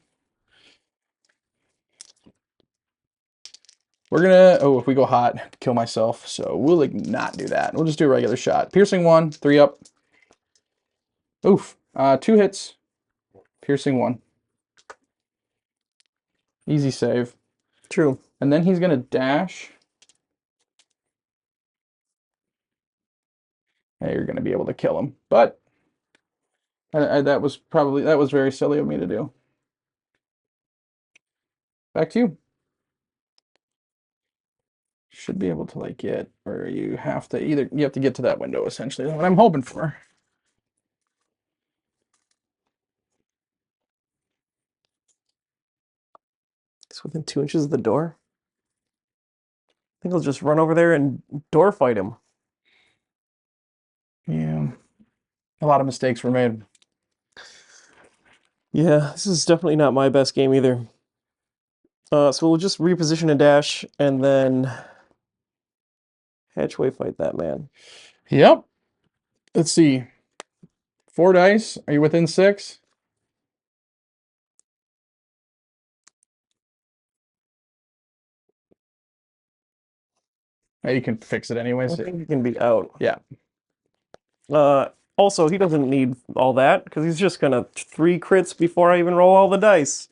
We're gonna, oh, if we go hot, kill myself. So we'll like not do that. We'll just do a regular shot. Piercing 1, 3 up. Oof. 2 hits. Piercing 1. Easy save. True. And then he's gonna dash. Hey, you're gonna be able to kill him. But that was very silly of me to do. Back to you. Should be able to like get, or you have to get to that window essentially. That's what I'm hoping for. It's within 2 inches of the door. I think I'll just run over there and door fight him. Yeah. A lot of mistakes were made. Yeah, this is definitely not my best game either. So we'll just reposition a dash and then hatchway fight that man. Yep. Let's see. 4 dice. Are you within 6? You can fix it I anyways. think he can be out. Yeah. Also, he doesn't need all that because he's just gonna 3 crits before I even roll all the dice.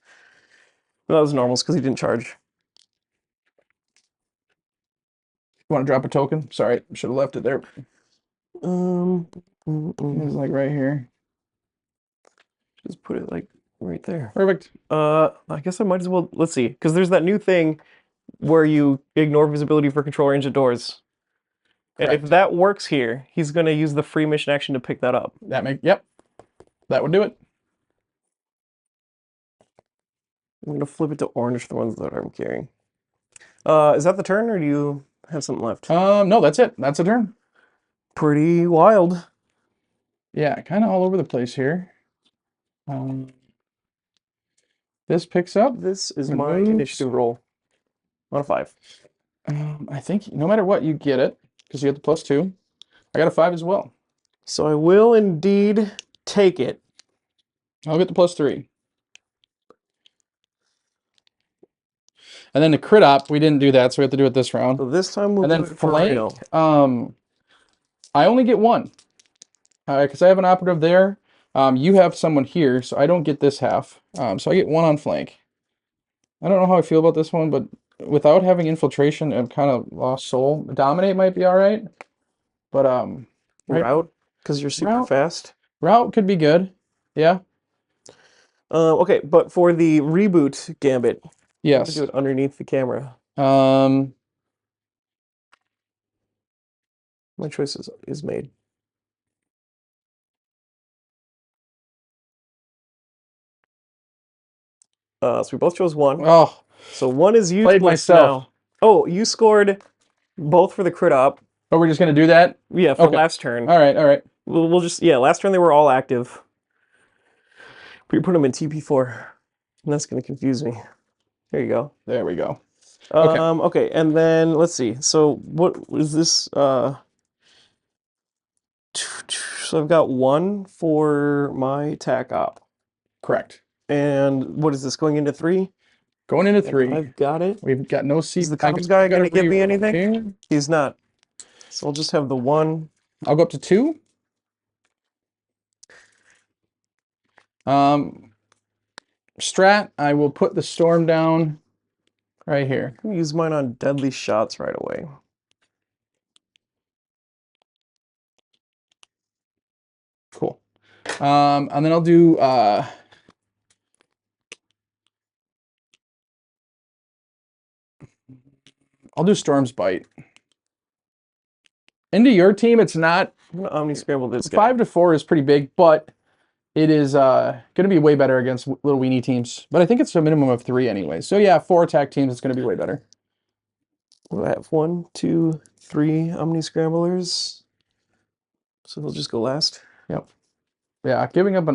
That was normals because he didn't charge. You want to drop a token? Sorry, should have left it there. It's like right here. Just put it like right there. Perfect. I guess I might as well, let's see, because there's that new thing where you ignore visibility for control range of doors. And if Correct. that works here, he's gonna use the free mission action to pick that up. Yep. That would do it. I'm gonna flip it to orange, the ones that I'm carrying. Is that the turn, or do you have something left? No, that's it. That's a turn. Pretty wild. Yeah, kind of all over the place here. This picks up. This is It my moves. initiative roll. On a 5. I think no matter what, you get it because you get the +2. I got a 5 as well. So I will indeed take it. I'll get the +3. And then the crit op, we didn't do that, so we have to do it this round. So this time we'll And then do it for flank, real. I only get 1. Because I have an operative there. You have someone here, so I don't get this half. So I get 1 on flank. I don't know how I feel about this one, but without having infiltration, I'm kind of lost soul. Dominate might be all right, but Route, because you're super Route. fast. Route could be good. Yeah. Okay, but for the reboot gambit, you have to Yes. do it underneath the camera. My choice is made. So we both chose 1. Oh, So 1 is useless played myself. now. Oh, you scored both for the crit op. Oh, we're just gonna do that? Yeah, for Okay. last turn. All right. We'll just, yeah, last turn they were all active. We put them in TP4. And that's gonna confuse me. There you go. There we go. Okay. Okay, and then let's see. So what is this? So I've got one for my attack op. Correct. And what is this going into 3? Going into And 3. I've got it. We've got no seat. Is the comms guy going to give me anything? He's not. So I'll just have the 1. I'll go up to 2. Strat, I will put the storm down right here. I'm gonna use mine on deadly shots right away. Cool. And then I'll do Storm's Bite. Into your team, it's not. I'm gonna Omni Scramble this guy. 5 to 4 is pretty big, but it is going to be way better against little weenie teams. But I think it's a minimum of 3 anyway. So yeah, 4 attack teams, it's going to be way better. We'll have 1, 2, 3 Omni Scramblers. So they'll just go last. Yep. Yeah, giving up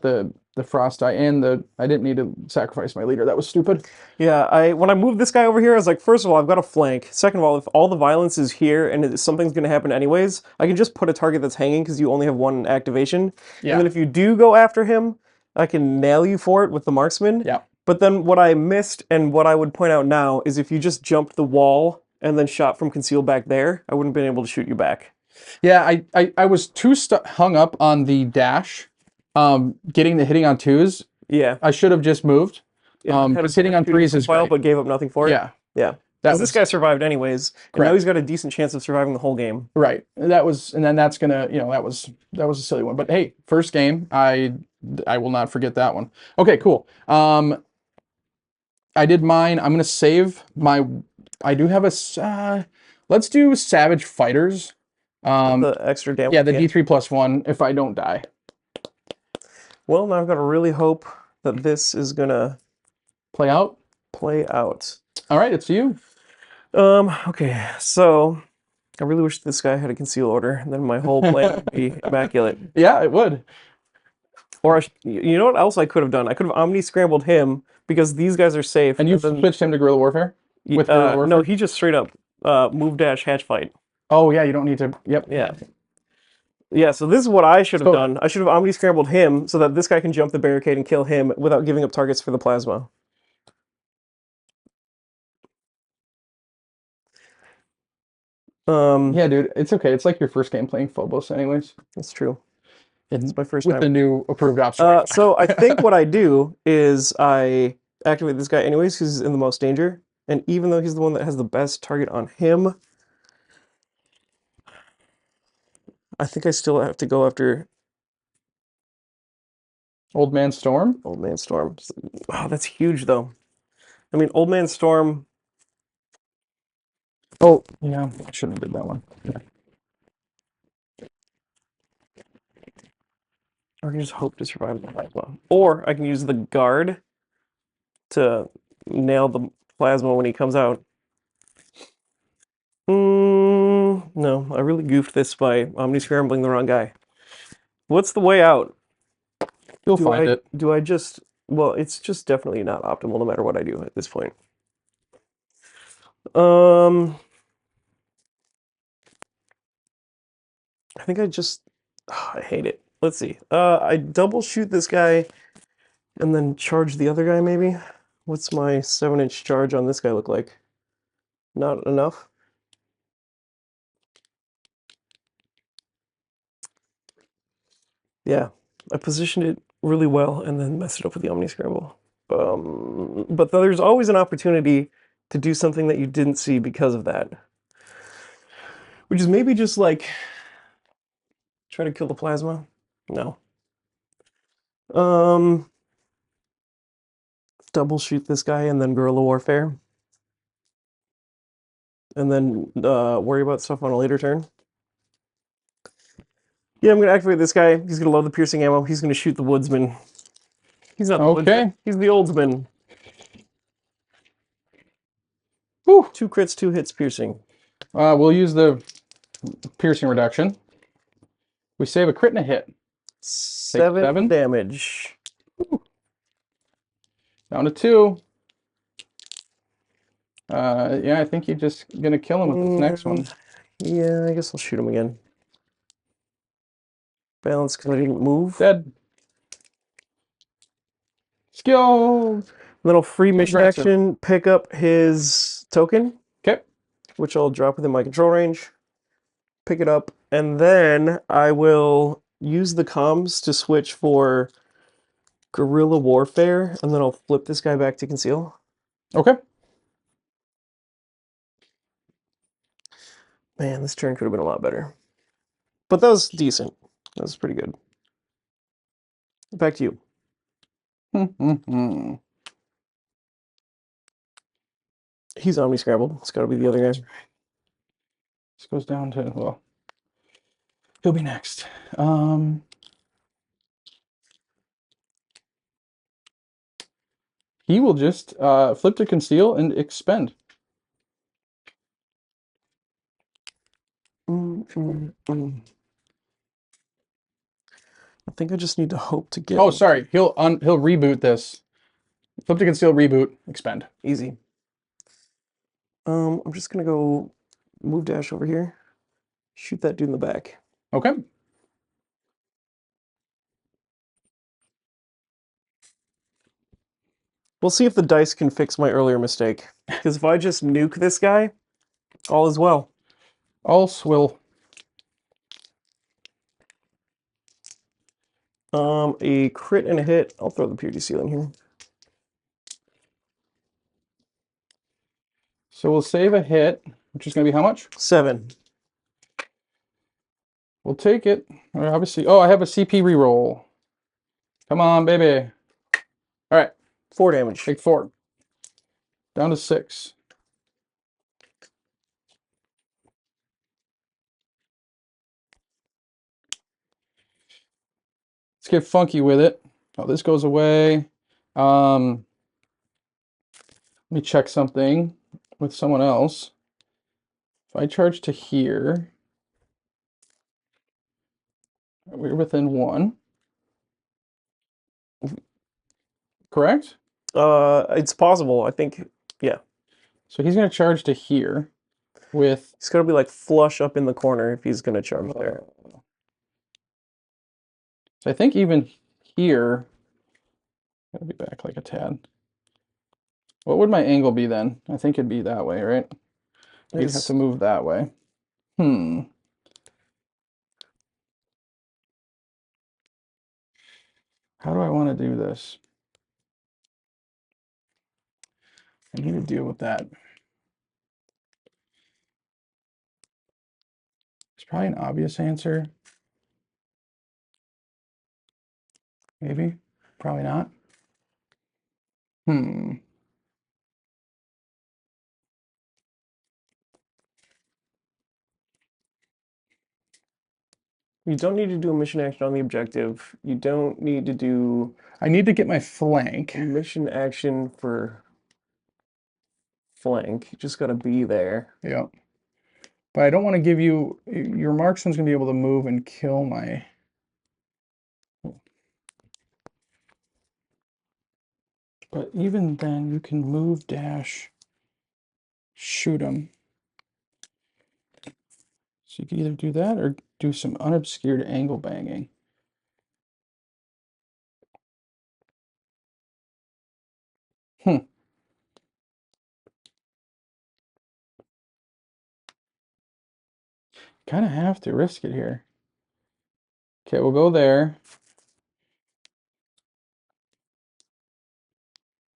the Frost Die and I didn't need to sacrifice my leader. That was stupid. Yeah, when I moved this guy over here, I was like, first of all, I've got a flank. Second of all, if all the violence is here and something's going to happen anyways, I can just put a target that's hanging because you only have 1 activation. Yeah. And then if you do go after him, I can nail you for it with the marksman. Yeah. But then what I missed and what I would point out now is if you just jumped the wall and then shot from concealed back there, I wouldn't have been able to shoot you back. Yeah, I was too hung up on the dash, hitting on 2s. Yeah. I should have just moved. Yeah, Hitting on 3s is great. But gave up nothing for it. Yeah. Yeah. Because this guy survived anyways, and now he's got a decent chance of surviving the whole game. Right. And then that's gonna, that was a silly one. But hey, first game, I will not forget that one. Okay, cool. I did mine. I'm gonna save my. I do have a. Let's do Savage Fighters. The extra damage. Yeah, the D3+1 if I don't die. Well, now I've got to really hope that this is gonna play out. All right, it's you. Okay, so I really wish this guy had a conceal order, and then my whole plan would be immaculate. Yeah, it would. Or you know what else I could have done? I could have Omni Scrambled him because these guys are safe. And you switched him to Guerrilla Warfare? With Guerrilla Warfare? No, he just straight up move dash hatch fight. Oh yeah, you don't need to. Yep. Yeah. Yeah, so this is what I should have done. I should have Omni Scrambled him so that this guy can jump the barricade and kill him without giving up targets for the plasma. Yeah, dude, it's okay. It's like your first game playing Phobos anyways. That's true. It's my first time. With the new approved ops. So I think what I do is I activate this guy anyways because he's in the most danger. And even though he's the one that has the best target on him, I think I still have to go after Old Man Storm? Old Man Storm. Wow, that's huge though. I mean, Old Man Storm. Oh, yeah, I shouldn't have did that one. Yeah. Or I can just hope to survive the plasma. Or I can use the guard to nail the plasma when he comes out. No, I really goofed this by Omni Scrambling the wrong guy. What's the way out? You'll find it. Do I just... Well, it's just definitely not optimal no matter what I do at this point. I think I just... Oh, I hate it. Let's see. I double shoot this guy and then charge the other guy, maybe? What's my 7-inch charge on this guy look like? Not enough? Yeah, I positioned it really well and then messed it up with the Omni Scramble. But there's always an opportunity to do something that you didn't see because of that. Which is maybe just like try to kill the plasma? No. Double shoot this guy and then guerrilla warfare. And then worry about stuff on a later turn. Yeah, I'm gonna activate this guy. He's gonna load the piercing ammo. He's gonna shoot the woodsman. He's not the woodsman. He's the oldsman. Whew. 2 crits, 2 hits piercing. We'll use the piercing reduction. We save a crit and a hit. 7 damage. Down to 2. Yeah, I think you're just gonna kill him with this next one. Yeah, I guess I'll shoot him again. Balance because I didn't move. Dead. Skill. Then I'll free mission Aggressive. action, pick up his token, Okay. which I'll drop within my control range. Pick it up, and then I will use the comms to switch for guerrilla warfare, and then I'll flip this guy back to conceal. Okay. Man, this turn could have been a lot better. But that was decent. That was pretty good. Back to you. He's Omni Scrambled. It's got to be the other guy. This goes down to, well, he'll be next. He will just flip to conceal and expend. I think I just need to hope to get. Oh, sorry. He'll reboot this. Flip to conceal, reboot, expend. Easy. I'm just gonna go move dash over here. Shoot that dude in the back. Okay. We'll see if the dice can fix my earlier mistake. Because if I just nuke this guy, all is well. All's will. A crit and a hit. I'll throw the purity seal in here. So we'll save a hit, which is going to be how much? 7. We'll take it. Obviously. Oh, I have a CP reroll. Come on, baby. All right. 4 damage. Take 4. Down to 6. Let's get funky with it. Oh, this goes away. Let me check something with someone else. If I charge to here, we're within 1. Correct? It's possible. I think, yeah. So he's going to charge to here with... He's got to be like flush up in the corner if he's going to charge there. So I think even here, gotta be back like a tad. What would my angle be then? I think it'd be that way, right? You'd have to move that way. How do I want to do this? I need to deal with that. It's probably an obvious answer. Maybe. Probably not. You don't need to do a mission action on the objective. You don't need to do I need to get my flank. mission action for flank. You just got to be there. Yeah. But I don't want to give you... Your marksman's going to be able to move and kill my... But even then, you can move dash, shoot him. So you can either do that or do some unobscured angle banging. Kind of have to risk it here. Okay, we'll go there.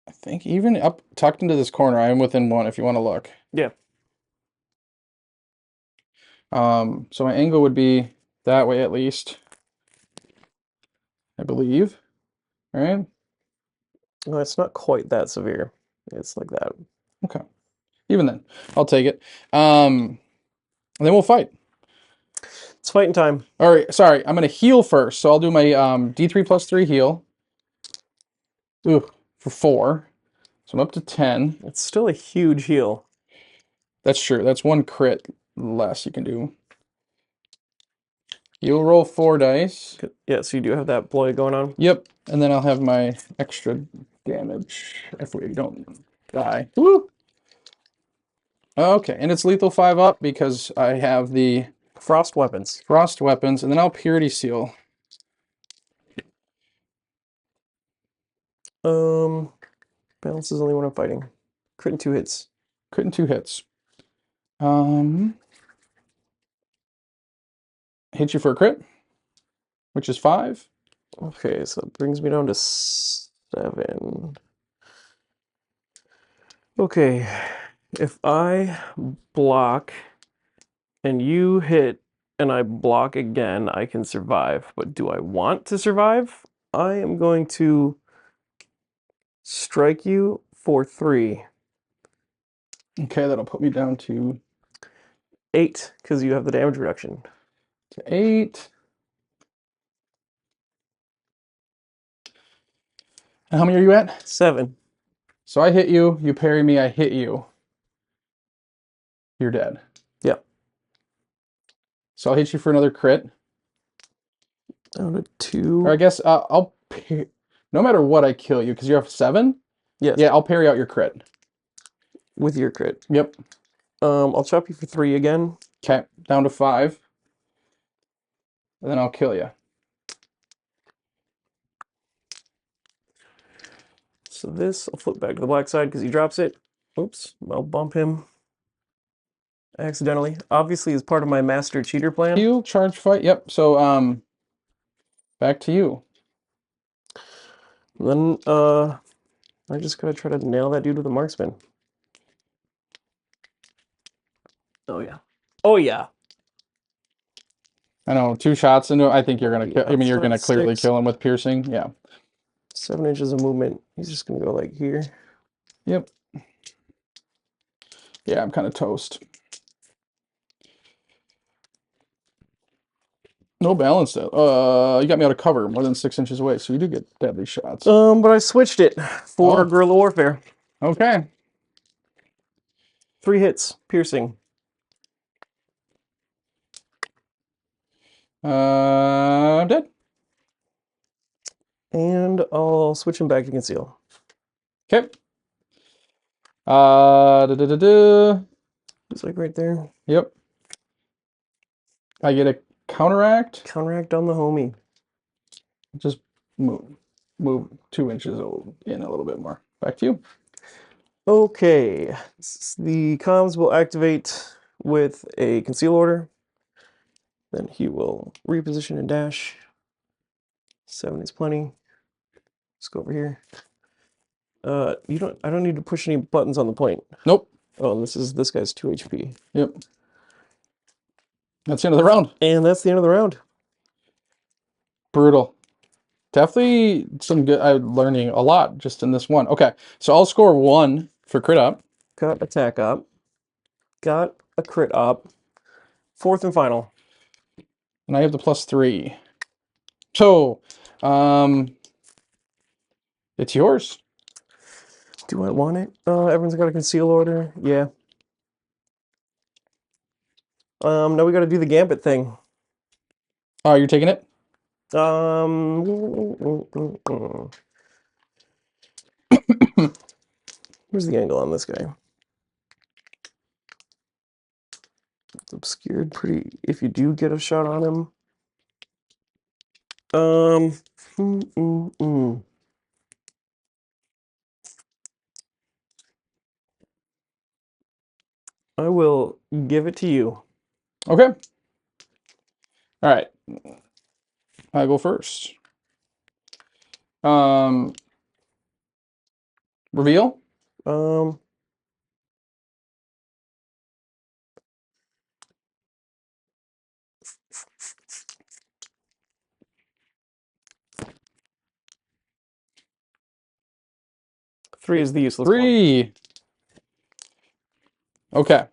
I think even up tucked into this corner, I am within 1 if you want to look. Yeah. So my angle would be that way at least, I believe. All right. No, it's not quite that severe. It's like that. Okay. Even then, I'll take it. And then we'll fight. It's fighting time. All right. Sorry, I'm gonna heal first. So I'll do my D3+3 heal. Ooh, for 4. So I'm up to 10. It's still a huge heal. That's true. That's 1 crit less you can do. You'll roll 4 dice. Yeah, so you do have that ploy going on. Yep. And then I'll have my extra damage if we don't die. Woo! Okay, and it's lethal 5 up because I have the Frost weapons. frost weapons, and then I'll purity seal. Balance is only when I'm fighting. Crit and 2 hits. Crit and 2 hits. Hit you for a crit, which is 5. Okay, so that brings me down to 7. Okay, if I block and you hit and I block again, I can survive. But do I want to survive? I am going to strike you for 3. Okay, that'll put me down to 8, because you have the damage reduction. 8. And how many are you at? 7. So I hit you, you parry me, I hit you. You're dead. Yep. So I'll hit you for another crit. Down to 2. Or I guess no matter what I kill you, because you have 7? Yes. Yeah, I'll parry out your crit. With your crit. Yep. I'll chop you for 3 again. Okay, down to 5. And then I'll kill you. So this, I'll flip back to the black side because he drops it. Oops, I'll bump him accidentally. Obviously, as part of my master cheater plan. Heal, charge, fight. Yep. So back to you. Then I just gotta try to nail that dude with a marksman. Oh yeah. Oh yeah. I know, 2 shots into. I think you're gonna kill. I mean, you're gonna clearly 6. kill him with piercing. Yeah. 7 inches of movement. He's just gonna go like here. Yep. Yeah, I'm kind of toast. No balance though. You got me out of cover more than 6 inches away, so you do get deadly shots. But I switched it for guerrilla warfare. Okay. 3 hits, piercing. Dead. And I'll switch him back to conceal. Okay. Da. Just like right there. Yep. I get a counteract. Counteract on the homie. Just move 2 inches in a little bit more. Back to you. Okay. The comms will activate with a conceal order. Then he will reposition and dash. 7 is plenty. Let's go over here. I don't need to push any buttons on the point. Nope. Oh, this guy's 2 HP. Yep. That's the end of the round. And that's the end of the round. Brutal. Definitely some good. I'm learning a lot just in this one. Okay, so I'll score 1 for crit up. Got attack up. Got a crit up. 4th and final. And I have the +3. So, it's yours. Do I want it? Everyone's got a conceal order. Yeah. Now we got to do the gambit thing. Oh, you're taking it? Where's the angle on this guy? It's obscured pretty. If you do get a shot on him. I will give it to you. Okay. All right. I go first. Reveal. Um, 3 is the useless one. 3. Okay.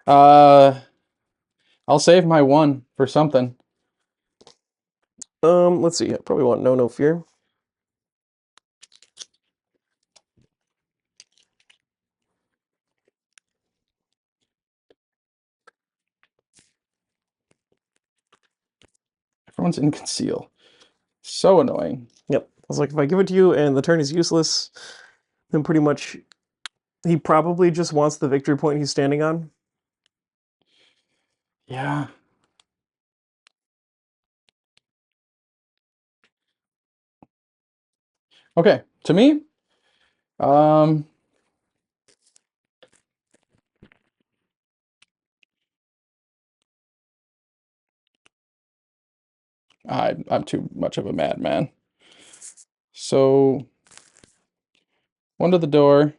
I'll save my 1 for something. Let's see. I probably want no fear. Everyone's in conceal. So annoying. Yep. was like, if I give it to you and the turn is useless, then pretty much he probably just wants the victory point he's standing on. Yeah. Okay, to me, um, I'm too much of a madman. So, one to the door.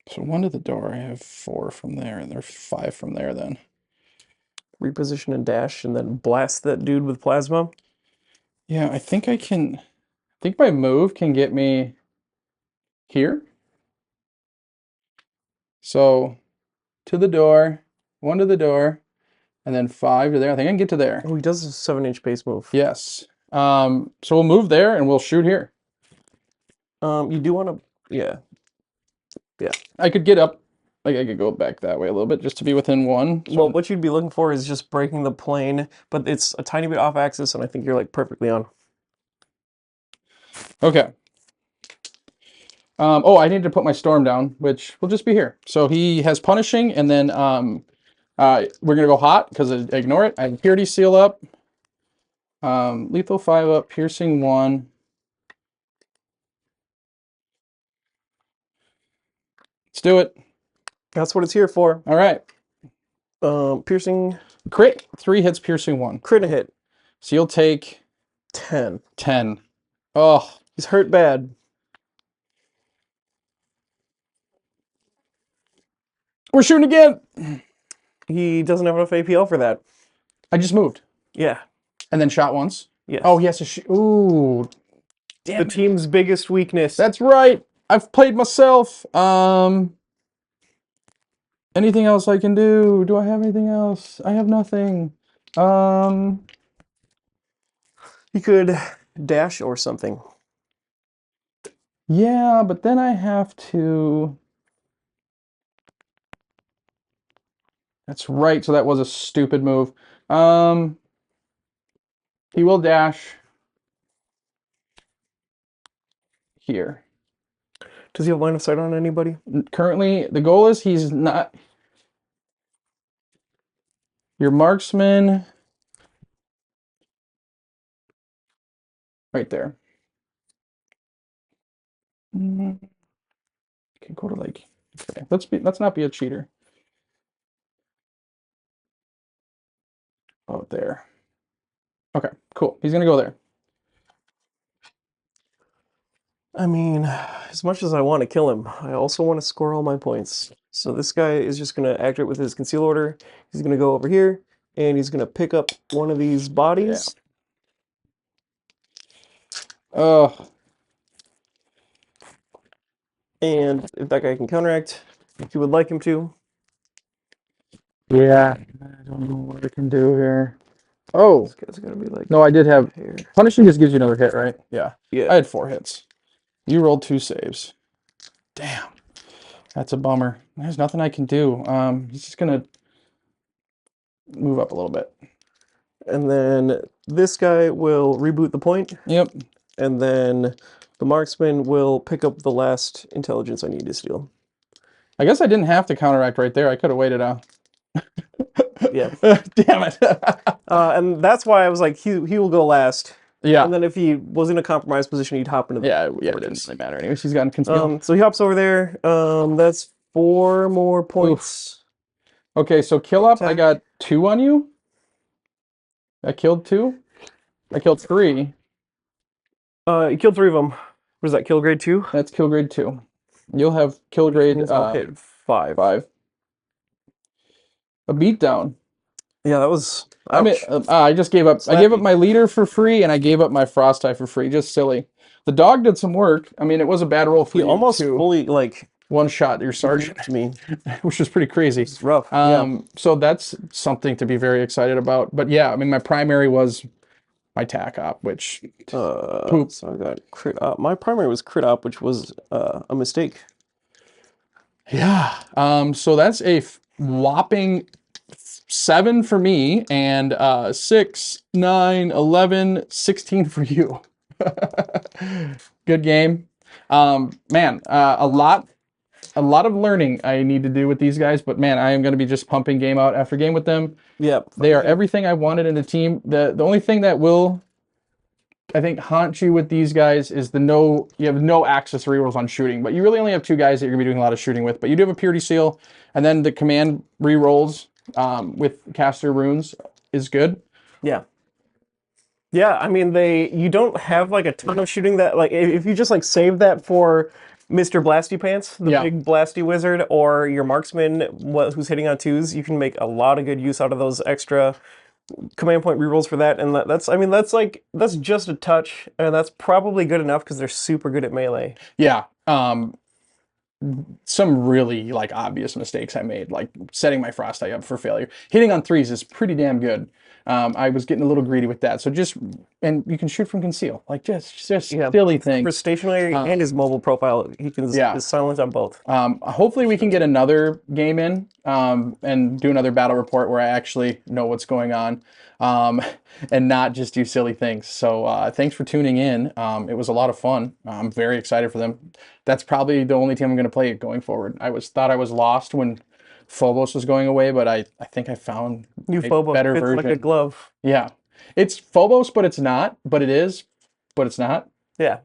So one to the door. I have 4 from there, and there's 5 from there then. Reposition and dash, and then blast that dude with plasma. Yeah, I think I can. I think my move can get me here. So, to the door, 1 to the door, and then 5 to there. I think I can get to there. Oh, he does a 7-inch base move. Yes. So we'll move there and we'll shoot here. You do want to, yeah. I could get up. Like I could go back that way a little bit just to be within 1. So Well, what you'd be looking for is just breaking the plane, but it's a tiny bit off axis, and I think you're like perfectly on. okay. Oh, I need to put my storm down, which will just be here. So he has punishing, and then we're gonna go hot because ignore it. I have purity seal up. Lethal 5 up, piercing 1. Let's do it. That's what it's here for. All right. Piercing. Crit 3 hits, piercing 1. Crit a hit. So you'll take 10. 10. Oh, He's hurt bad. we're shooting again. He doesn't have enough APL for that. I just moved Yeah. and then shot once. Yes. Oh, he has to shoot. Ooh, damn The it. team's biggest weakness. That's right. I've played myself. Anything else I can do? Do I have anything else? I have nothing. He could dash or something. Yeah, but then I have to. That's right. So that was a stupid move. He will dash here. Does he have line of sight on anybody? Currently, the goal is he's not. Your marksman. Right there. Can go to like. Okay, let's not be a cheater. Oh, there. Okay, cool. He's gonna go there. I mean, as much as I want to kill him, I also want to score all my points. So this guy is just going to activate with his conceal order. He's going to go over here, and he's going to pick up one of these bodies. Oh, And if that guy can counteract, if you would like him to. yeah. I don't know what I can do here. Oh, This guy's going to be like... no, I did have. Here. Punishing just gives you another hit, right? Yeah. Yeah. I had 4 hits. You rolled 2 saves. Damn. That's a bummer. There's nothing I can do. He's just gonna move up a little bit. And then this guy will reboot the point. Yep. And then the marksman will pick up the last intelligence I need to steal. I guess I didn't have to counteract right there. I could have waited out. Yeah. Damn it. And that's why I was like, he will go last. Yeah. And then if he was in a compromised position, he'd hop into the... Yeah, it didn't really matter. Anyways, he's gotten concealed. So he hops over there. That's 4 more points. Oof. Okay, so kill up. Attack. I got 2 on you. I killed 2. I killed 3. You killed 3 of them. What is that, kill grade 2? That's kill grade 2. You'll have kill grade I'll hit 5. 5. A beatdown. Yeah, that was... I mean, I just gave up. Slappy. I gave up my leader for free, and I gave up my frost tie for free. Just silly. The dog did some work. I mean, it was a bad roll for He you almost to fully, like... one-shot your sergeant, to me. which was pretty crazy. It's rough. Yeah. So that's something to be very excited about. But yeah, I mean, my primary was my tac op, which So I got crit op. My primary was crit op, which was a mistake. yeah. So that's a whopping 7 for me and 6, 9, 11, 16 for you. Good game. Man, a lot of learning I need to do with these guys, but man, I am going to be just pumping game out after game with them. Yep. They are everything I wanted in a team. The only thing that will, I think, haunt you with these guys is you have no access rerolls on shooting, but you really only have 2 guys that you're going to be doing a lot of shooting with. But you do have a Purity Seal, and then the command rerolls with caster runes is good. Yeah. Yeah, I mean you don't have like a ton of shooting that like if you just like save that for Mr. Blasty Pants, the big blasty wizard, or your marksman who's hitting on 2s, you can make a lot of good use out of those extra command point rerolls for that, and that's just a touch, and that's probably good enough because they're super good at melee. Yeah. Some really like obvious mistakes I made, like setting my Frost Eye up for failure. Hitting on 3s is pretty damn good. I was getting a little greedy with that. So and you can shoot from conceal, like just silly things. For stationary and his mobile profile, he can is silent on both. Hopefully we can get another game in and do another battle report where I actually know what's going on and not just do silly things. So thanks for tuning in. It was a lot of fun. I'm very excited for them. That's probably the only team I'm going to play going forward. Thought I was lost when Phobos was going away, but I think I found New Phobos better fits version. like a glove. Yeah, it's Phobos, but it's not. But it is, but it's not. Yeah.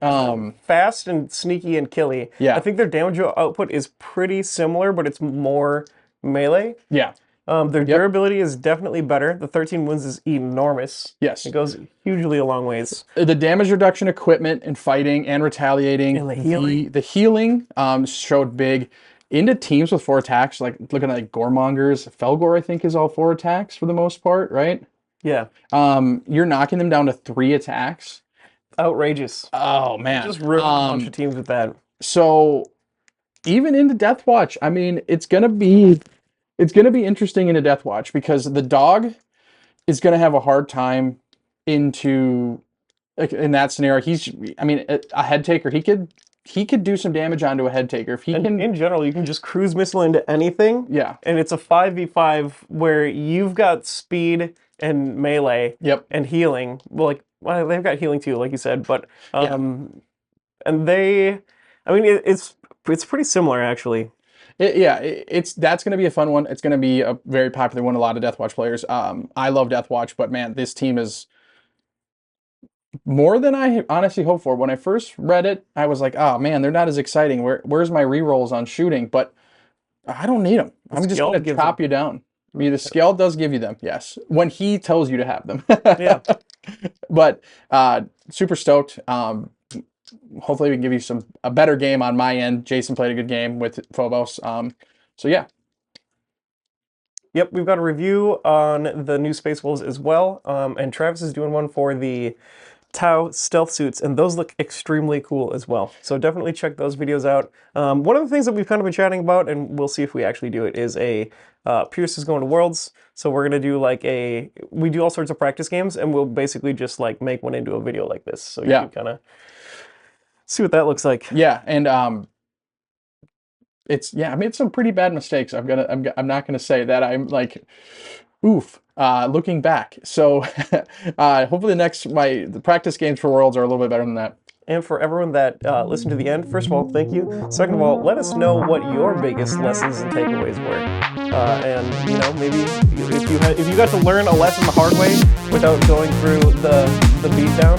Fast and sneaky and killy. Yeah. I think their damage output is pretty similar, but it's more melee. Yeah. Their durability is definitely better. The 13 wounds is enormous. Yes. It goes hugely a long ways. The damage reduction equipment and fighting and retaliating. And the healing. The healing showed big. Into teams with 4 attacks, like looking at like Goremongers. Felgor, I think, is all 4 attacks for the most part, right? Yeah. You're knocking them down to 3 attacks. Outrageous. Oh, man. Just ruined a bunch of teams with that. So even into Deathwatch, I mean, it's gonna be interesting into Deathwatch because the dog is gonna have a hard time into like in that scenario. A head taker, he could do some damage onto a head taker if he can. In general, you can just cruise missile into anything. Yeah. And it's a 5v5 where you've got speed and melee. Yep. And healing. Well, they've got healing too, like you said, but and it's pretty similar actually. That's going to be a fun one. It's going to be a very popular one. A lot of Deathwatch players. I love Deathwatch, but man, this team is more than I honestly hoped for. When I first read it, I was like, oh man, they're not as exciting. Where's my rerolls on shooting? But I don't need them. I'm just going to chop you down. I mean, the scale does give you them, yes, when he tells you to have them. Yeah. But super stoked. Hopefully we can give you a better game on my end. Jason played a good game with Phobos. So yeah. Yep, we've got a review on the new Space Wolves as well. And Travis is doing one for the Tau stealth suits, and those look extremely cool as well. So definitely check those videos out. One of the things that we've kind of been chatting about, and we'll see if we actually do it, is Pierce is going to Worlds. So we're going to do we do all sorts of practice games, and we'll basically just like make one into a video like this. So you can kind of see what that looks like. Yeah, and I made some pretty bad mistakes. I'm not gonna say that I'm like, oof. Looking back, so hopefully the practice games for Worlds are a little bit better than that. And for everyone that listened to the end, first of all, thank you. Second of all, let us know what your biggest lessons and takeaways were. And maybe if you got to learn a lesson the hard way without going through the beatdown,